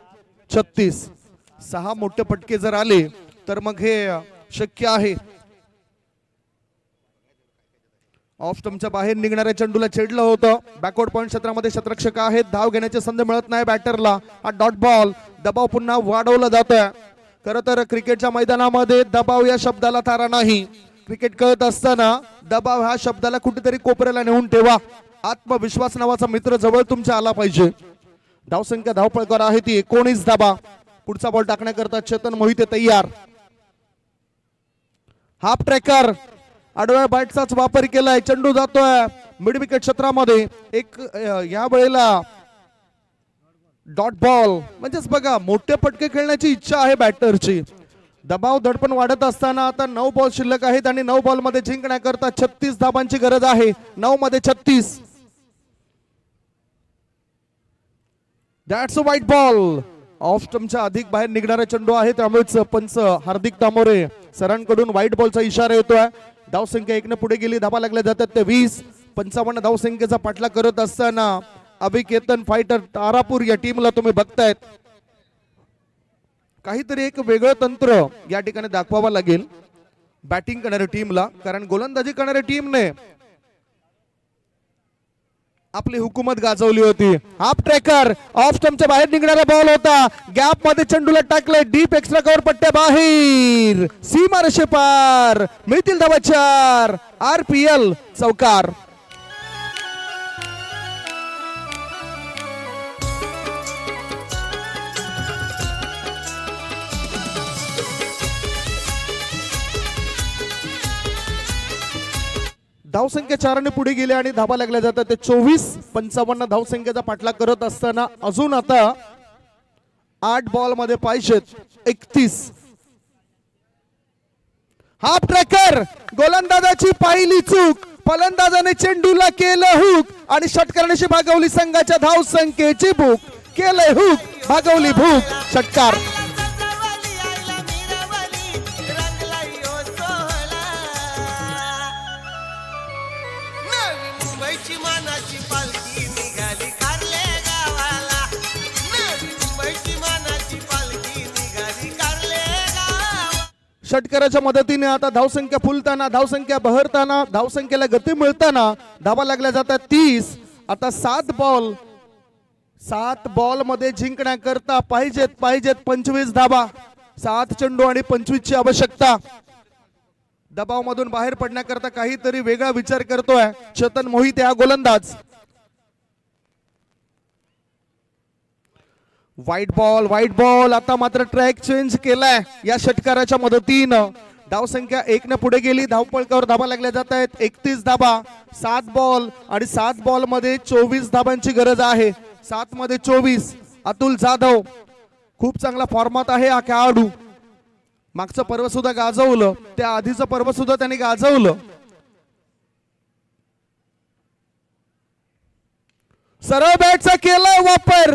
36. 6 मोठे फटके जर आले तर मग हे शक्य आहे. ऑफ स्टंपच्या बाहेर निघणाऱ्या चेंडूला छेडलं होतं. बॅकवर्ड पॉइंट क्षेत्रामध्ये शतरक्षक आहेत. धाव घेण्याची संधी मिळत नाही बॅटरला. हा डॉट बॉल. दबाव पुन्हा वाढवला जातोय. खरं तर क्रिकेटच्या मैदानामध्ये दबाव या शब्दाला थारा नाही. क्रिकेट खेळत असताना दबाव ह्या शब्दाला कुठेतरी कोपऱ्याला नेऊन ठेवा. आत्मविश्वास नावाचा मित्र जवळ तुमच्या आला पाहिजे. धावसंख्या धावपळकर आहे ती 19 धाबा. पुढचा बॉल टाकण्याकरता चेतन मोहिते तयार. हाफ ट्रॅकर आडव्या बॅटचाच वापर केलाय. चेंडू जातोय मिड विकेट क्षेत्रामध्ये. एक या वेळेला डॉट बॉल. म्हणजेच बघा मोठे फटके खेळण्याची इच्छा आहे बॅटरची. दबाव दडपण वाढत असताना आता 9 बॉल शिल्लक आहेत आणि 9 बॉल मध्ये जिंकण्याकरता 36 धाबांची गरज आहे. 9 मध्ये 36. That's a wide ball. Off स्टंपच्या अधिक बाहेर निघणारा चेंडू आहे. त्यामुळेच पंच हार्दिक तामोरे सरांकडून व्हाईट बॉलचा इशारा येतोय. धावसंख्या 1 ने पुढे गेली. धाबा लागल्या जातात ते 20. 55 धावसंख्येचा पाठलाग करत असताना अभिकेतन फायटर तारापूर या टीमला तुम्ही बघतायत. काहीतरी एक वेगळं तंत्र या ठिकाणी दाखवावं लागेल बॅटिंग करणाऱ्या टीमला. कारण गोलंदाजी करणाऱ्या टीमने आपली हुकूमत गाजवली होती. हाफ ट्रॅकर ऑफ स्टंपच्या बाहेर निघणारा बॉल होता. गॅप मध्ये चेंडूला टाकले. डीप एक्स्ट्रा कव्हर पट्ट्या बाहेर. सीमा रेषे पार. मिळतील धावा 4. RPL चौकार. धावसंख्या 4 ने पुढे गेले आणि धाबा लागल्या जातात ते 24. 55 धावसंख्येचा पाठलाग करत असताना अजून आता 8 बॉल मध्ये पाहिजेत 31. हाफ ट्रॅकर गोलंदाजाची पहिली चूक. फलंदाजाने चेंडूला केलं हुक आणि षटकाराशी भागवली संघाच्या धावसंख्येची भूक. केलंय हुक, भागवली भूक. षटकार. मुंबईची मानाची पालखी निघाली कारले गावाला. मुंबईची मानाची पालखी निघाली कारले गावाला. षटकाराच्या मदतीने आता धावसंख्या फुलताना, धावसंख्या बहरताना, धावसंख्येला गती मिळताना धाबा लागल्या जातात 30. आता 7 बॉल मध्ये जिंकण्याकरता पाहिजेत 25 धाबा. 7 चेंडू आणि 25 ची आवश्यकता. दबाव मधून बाहेर पडण्याकरता काहीतरी वेगळा विचार करतोय चेतन मोहिते हा गोलंदाज. White ball. आता मात्र ट्रॅक चेंज केलाय या षटकाराच्या मदतीनं. धावसंख्या 1 ने पुढे गेली. धावपळकावर धाबा लागल्या जात आहेत 31 धाबा. 7 बॉल आणि 7 बॉल मध्ये 24 धाबांची गरज आहे. 7 मध्ये 24. अतुल जाधव खूप चांगला फॉर्मात आहे हा खेळाडू. मागचं पर्व सुद्धा गाजवलं. त्या आधीचं पर्व सुद्धा त्यांनी गाजवलं. सरळ बॅटचा केलाय वापर.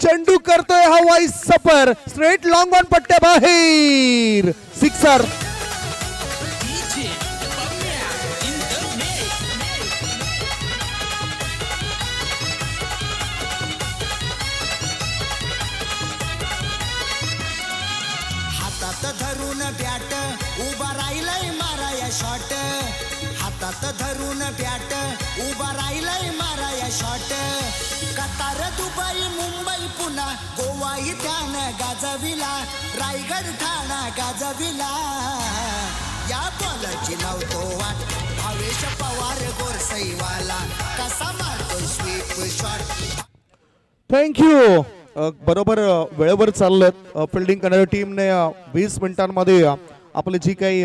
चेंडू करतोय हवाई सफर. स्ट्रेट लॉंग ऑन पट्ट्या बाहेर. सिक्सर. हातात धरून बॅट उभा राहिलंय माराया शॉट. हातात धरून बॅट उभा राहिलंय माराया शॉट कतार दुबई मुंबई पुन्हा गोवा इथ्यानं गाजविला रायगड ठाणा गाजविला या बॉलची लावतो वाट भावेश पवार गोरसईवाला कसा मारतो स्वीप शॉट. थँक्यू. बरोबर वेळेवर चाललेत फिल्डिंग करणाऱ्या टीमने 20 मिनिटांमध्ये आपले जी काही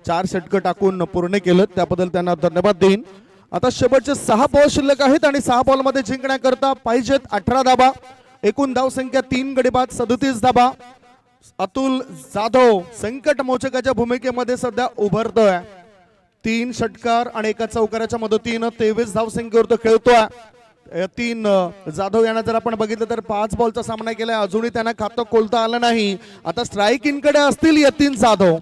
4 षटकं टाकून पूर्ण केलं त्याबद्दल त्यांना धन्यवाद देईन. आता शेवटचे 6 बॉल शिल्लक आहेत आणि 6 बॉलमध्ये जिंकण्याकरता पाहिजेत 18 धाबा. एकूण धावसंख्या 3 गडी बाद 37 धाबा. अतुल जाधव संकट मोचकाच्या भूमिकेमध्ये सध्या उभरतोय. 3 षटकार आणि 1 चौकाराच्या मदतीनं 23 धावसंख्येवर तो खेळतोय. 3 जाधव यांना जर आपण बघितलं तर 5 बॉलचा सामना केलाय अजूनही त्यांना खातं खोलता आलं नाही. आता स्ट्राईक इनकडे असतील यतीन जाधव.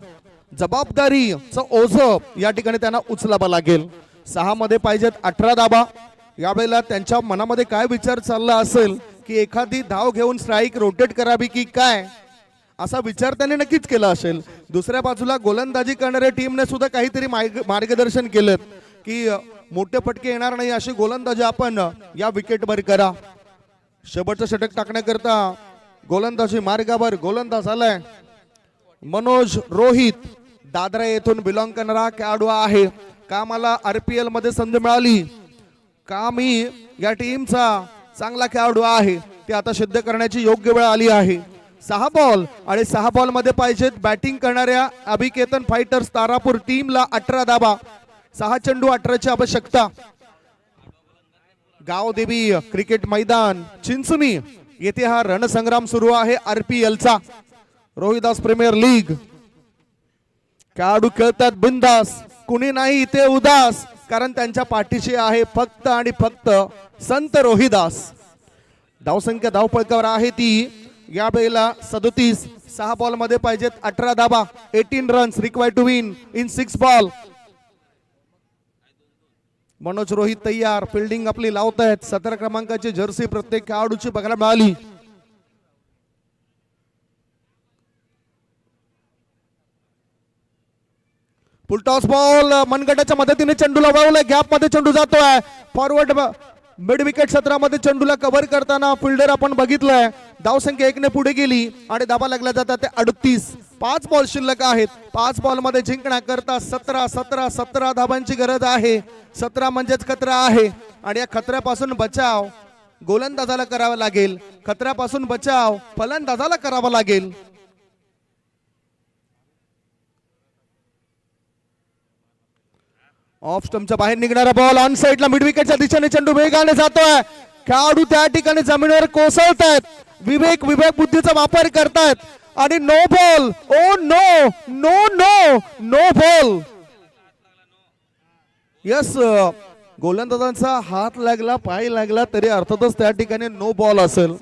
जबाबदारीचं ओझं या ठिकाणी त्यांना उचलावं लागेल. 6 मध्ये पाहिजेत 18 धाबा. यावेळेला त्यांच्या मनामध्ये काय विचार चालला असेल की एखादी धाव घेऊन स्ट्राईक रोटेट करावी की काय असा विचार त्यांनी नक्कीच केला असेल. दुसऱ्या बाजूला गोलंदाजी करणाऱ्या टीमने सुद्धा काहीतरी मार्गदर्शन केलं की मोठे फटके येणार नाही अशी गोलंदाजी आपण या विकेटवर करा. शेवटचं षटक टाकण्याकरता गोलंदाजी मार्गावर गोलंदाज आलाय मनोज रोहित. दादरा येथून बिलॉंग करणारा खेळाडू आहे. का मला RPL मध्ये संधी मिळाली का मी या टीमचा चांगला खेळाडू आहे ते आता सिद्ध करण्याची योग्य वेळ आली आहे. 6 बॉल आणि 6 बॉल मध्ये पाहिजेत बॅटिंग करणाऱ्या अभिकेतन फायटर्स तारापूर टीमला 18 धाबा. 6 चेंडू 18ची आवश्यकता. गावदेवी क्रिकेट मैदान चिंचणी येथे हा रणसंग्राम सुरू आहे RPL चा. Rohidas premier league. खेळाडू खेळतात बिंदास. कुणी नाही इथे उदास कारण त्यांच्या पाठीशी आहे फक्त आणि फक्त संत रोहिदास. धावसंख्या धावपळकावर आहे ती या वेळेला 37. 6 बॉल मध्ये पाहिजेत 18 धाबा. 18 runs required to win in 6 ball. Manoj Rohit तयार. फिल्डिंग आपली लावतायत. 17 क्रमांकाची जर्सी प्रत्येक खेळाडूची बघायला मिळाली. फुलटॉस बॉल मनगटाच्या मदतीने चेंडूला वळवलाय. गॅप मध्ये चेंडू जातोय. फॉरवर्ड मिड विकेट क्षेत्रामध्ये चेंडूला कव्हर करताना फिल्डर आपण बघितलंय. धावसंख्या 1 ने पुढे गेली आणि धाबा लागल्या जातात ते 38. 5 बॉल शिल्लक आहेत. 5 बॉल मध्ये जिंकण्याकरता 17 धाबांची गरज आहे. 17 म्हणजेच खतरा आहे आणि या खतऱ्यापासून बचाव गोलंदाजाला करावा लागेल. खतऱ्यापासून बचाव फलंदाजाला करावा लागेल. ऑफ स्टंपच्या बाहेर निघणारा बॉल ऑन साइडला मिड विकेटच्या दिशेने चेंडू वेगाने जातोय. खेळाडू त्या ठिकाणी जमिनीवर कोसळतायत. विवेक बुद्धीचा वापर करतायत आणि no ball. Oh no no no no ball. Yes गोलंदाजांचा हात लागला पाय लागला तरी अर्थातच त्या ठिकाणी नो बॉल असेल.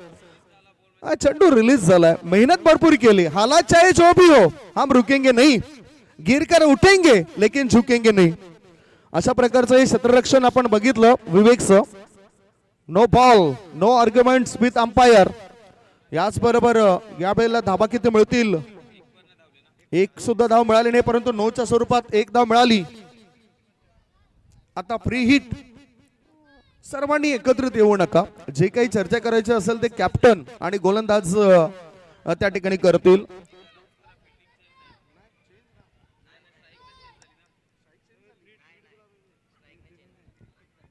चेंडू रिलीज झालाय. मेहनत भरपूर केली. हालात चाहे जो भी हो हम रुकेंगे नहीं. गिर कर उठेंगे लेकिन झुकेंगे नहीं. अशा प्रकारचं हे क्षेत्ररक्षण आपण बघितलं विवेकचं. No ball no arguments with umpire. याचबरोबर यावेळेला धाबा किती मिळतील. 1 सुद्धा धाव मिळाली नाही परंतु 9च्या स्वरूपात 1 धाव मिळाली. आता फ्री हिट. सर्वांनी एकत्रित येऊ नका. जे काही चर्चा करायची असेल ते कॅप्टन आणि गोलंदाज त्या ठिकाणी करतील.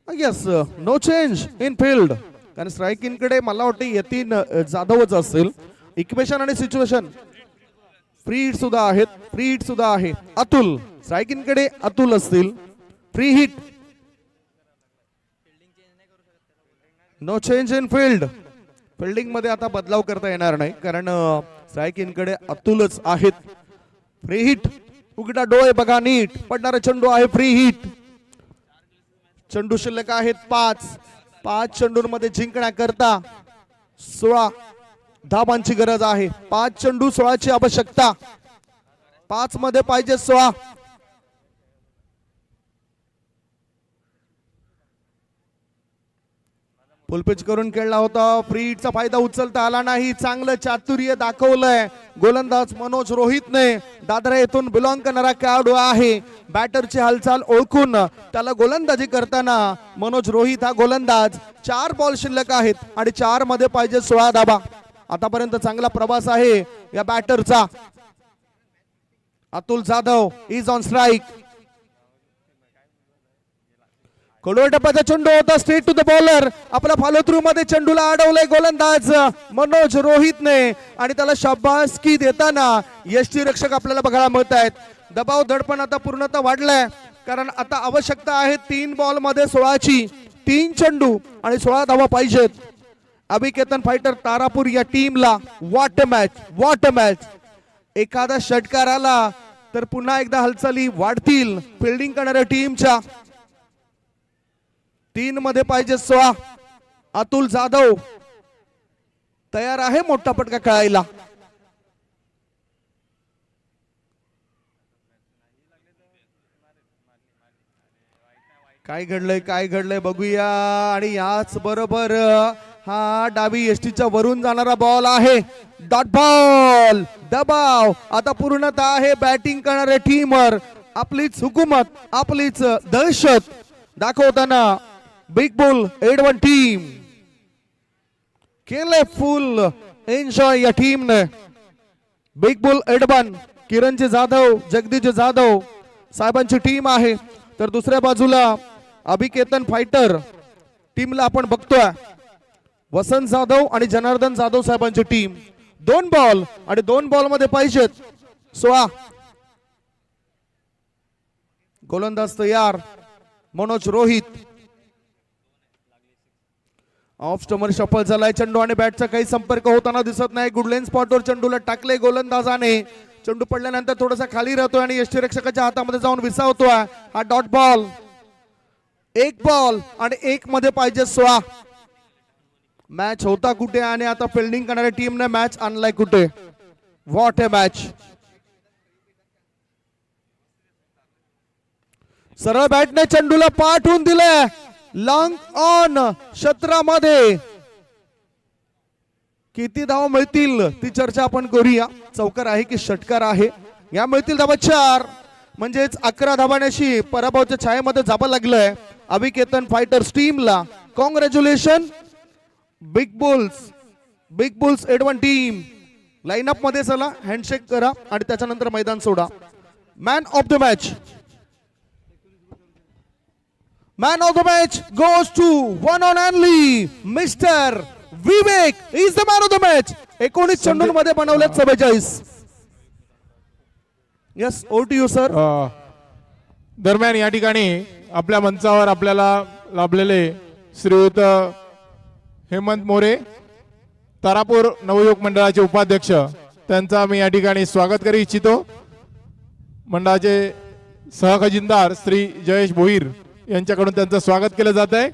Yes no change in field कारण स्ट्राईक इनकडे मला वाटतं यतीन जाधवच असेल. इक्वेशन आणि सिच्युएशन फ्री हिट सुद्धा आहेत. फ्री हिट सुद्धा आहे. अतुल स्ट्राईक इनकडे अतुल असतील. Free hit. No change in field. Fielding मध्ये आता बदलाव करता येणार नाही कारण स्ट्राईक इनकडे अतुलच आहेत. Free hit. उघडा डोळे बघा नीट. पडणारा चेंडू आहे फ्री हिट. चेंडू शिल्लक आहेत 5 चेंडूंमध्ये जिंकण्याकरता 16 धाबांची गरज आहे. 5 चेंडू 16ची आवश्यकता. 5 मध्ये पाहिजे 16. फुल पिच करून खेळला होता. फ्री हिटचा फायदा उचलता आला नाही. चांगलं चातुर्य दाखवलंय गोलंदाज मनोज रोहितने दादरा येथून बिलॉंग करणारा खेळाडू आहे. बॅटरची हालचाल ओळखून त्याला गोलंदाजी करताना मनोज रोहित हा गोलंदाज. 4 बॉल शिल्लक आहेत आणि 4 मध्ये पाहिजे 16 धाबा. आतापर्यंत चांगला प्रवास आहे या बॅटरचा. Atul Jadhav is on strike. कडोळ टप्प्याचा चेंडू होता स्ट्रेट टू द बॉलर. आपला फॉलो थ्रू मध्ये चेंडूला अडवलंय गोलंदाज मनोज रोहितने आणि त्याला शाबासकी देताना यष्टीरक्षक आपल्याला बघायला मिळत आहेत. दबाव दडपण आता पूर्णतः वाढलाय कारण आता आवश्यकता आहे 3 बॉल मध्ये 16ची. 3 चेंडू आणि 16 धावा पाहिजेत. अभिकेतन फायटर तारापूर या टीमला व्हॉट अ मॅच. एखादा षटकार आला तर पुन्हा एकदा हालचाली वाढतील फिल्डिंग करणाऱ्या टीमच्या. 3 मध्ये पाहिजे 16. अतुल जाधव तयार आहे मोठा फटका खेळायला. काय घडलंय बघूया. आणि याच बरोबर हा डावी एसटीच्या वरून जाणारा बॉल आहे. Dot ball. दबाव आता पूर्णतः आहे बॅटिंग करणाऱ्या टीमवर. आपलीच हुकूमत, आपलीच दहशत दाखवताना बिग बुल एडवन टीम केले फुल एन्जॉय या टीमने. बिग बुल एडवन किरणजी जाधव, जगदीश जाधव साहेबांची टीम आहे. तर दुसऱ्या बाजूला अभिकेतन फायटर टीमला आपण बघतोय. वसंत जाधव आणि जनार्दन जाधव साहेबांची टीम. 2 बॉल आणि 2 बॉल मध्ये पाहिजेत 16. गोलंदाज तयार मनोज रोहित. ऑफ स्टमर शफल झालाय. चेंडू आणि बॅटचा काही संपर्क होताना दिसत नाही. गुडलेन स्पॉटवर चेंडूला टाकले गोलंदाजाने. चेंडू पडल्यानंतर थोडासा खाली राहतोय आणि यष्टीरक्षकाच्या हातामध्ये जाऊन विसावतोय. हा डॉट बॉल. 1 बॉल आणि 1 मध्ये पाहिजे 16. मॅच होता कुठे आणि आता फिल्डिंग करणाऱ्या टीमने मॅच आणलाय कुठे. What a match. सरळ बॅटने चेंडूला पाठवून दिलंय लॉंग ऑन क्षेत्रामध्ये. किती धावा मिळतील ती चर्चा आपण करूया. चौकार आहे की षटकार आहे. या मिळतील धावा 4 म्हणजेच 11 धावांशी पराभवाच्या छायेमध्ये जावं लागलंय अभिकेतन फायटर्स टीमला. कॉंग्रॅच्युलेशन बिग बुल्स एडवन टीम. लाईनअप मध्ये चला, हँडशेक करा आणि त्याच्यानंतर मैदान सोडा. Man of the match goes to one and only mister Vivek is the man of the match. 19 चेंडूंमध्ये बनवलेत 47. Yes, over to you sir. दरम्यान या ठिकाणी आपल्या मंचावर आपल्याला लाभलेले श्रीयुत हेमंत मोरे, तारापूर नवयुवक मंडळाचे उपाध्यक्ष, त्यांचा मी या ठिकाणी स्वागत करू इच्छितो. मंडळाचे सहखजिनदार श्री जयेश भोईर यांच्याकडून त्यांचं स्वागत केलं जात आहे.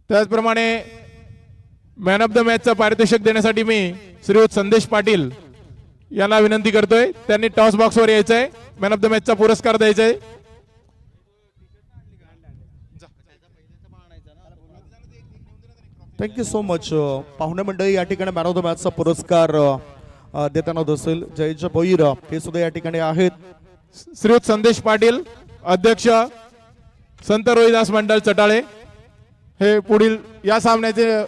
त्याचप्रमाणे मॅन ऑफ द मॅचचं पारितोषिक देण्यासाठी मी श्रीयुत संदेश पाटील यांना विनंती करतोय. त्यांनी टॉस बॉक्सवर यायचं आहे. मॅन ऑफ द मॅचचा पुरस्कार द्यायचा आहे. Thank you so much. पाहुणे मंडळी या ठिकाणी मॅन ऑफ द मॅचचा पुरस्कार देताना दिसेल जयेश भोईर हे सुद्धा या ठिकाणी आहेत. श्रीयुत संदेश पाटील, अध्यक्ष संत रोहिदास मंडळ चटाळे, हे पुढील या सामन्याचे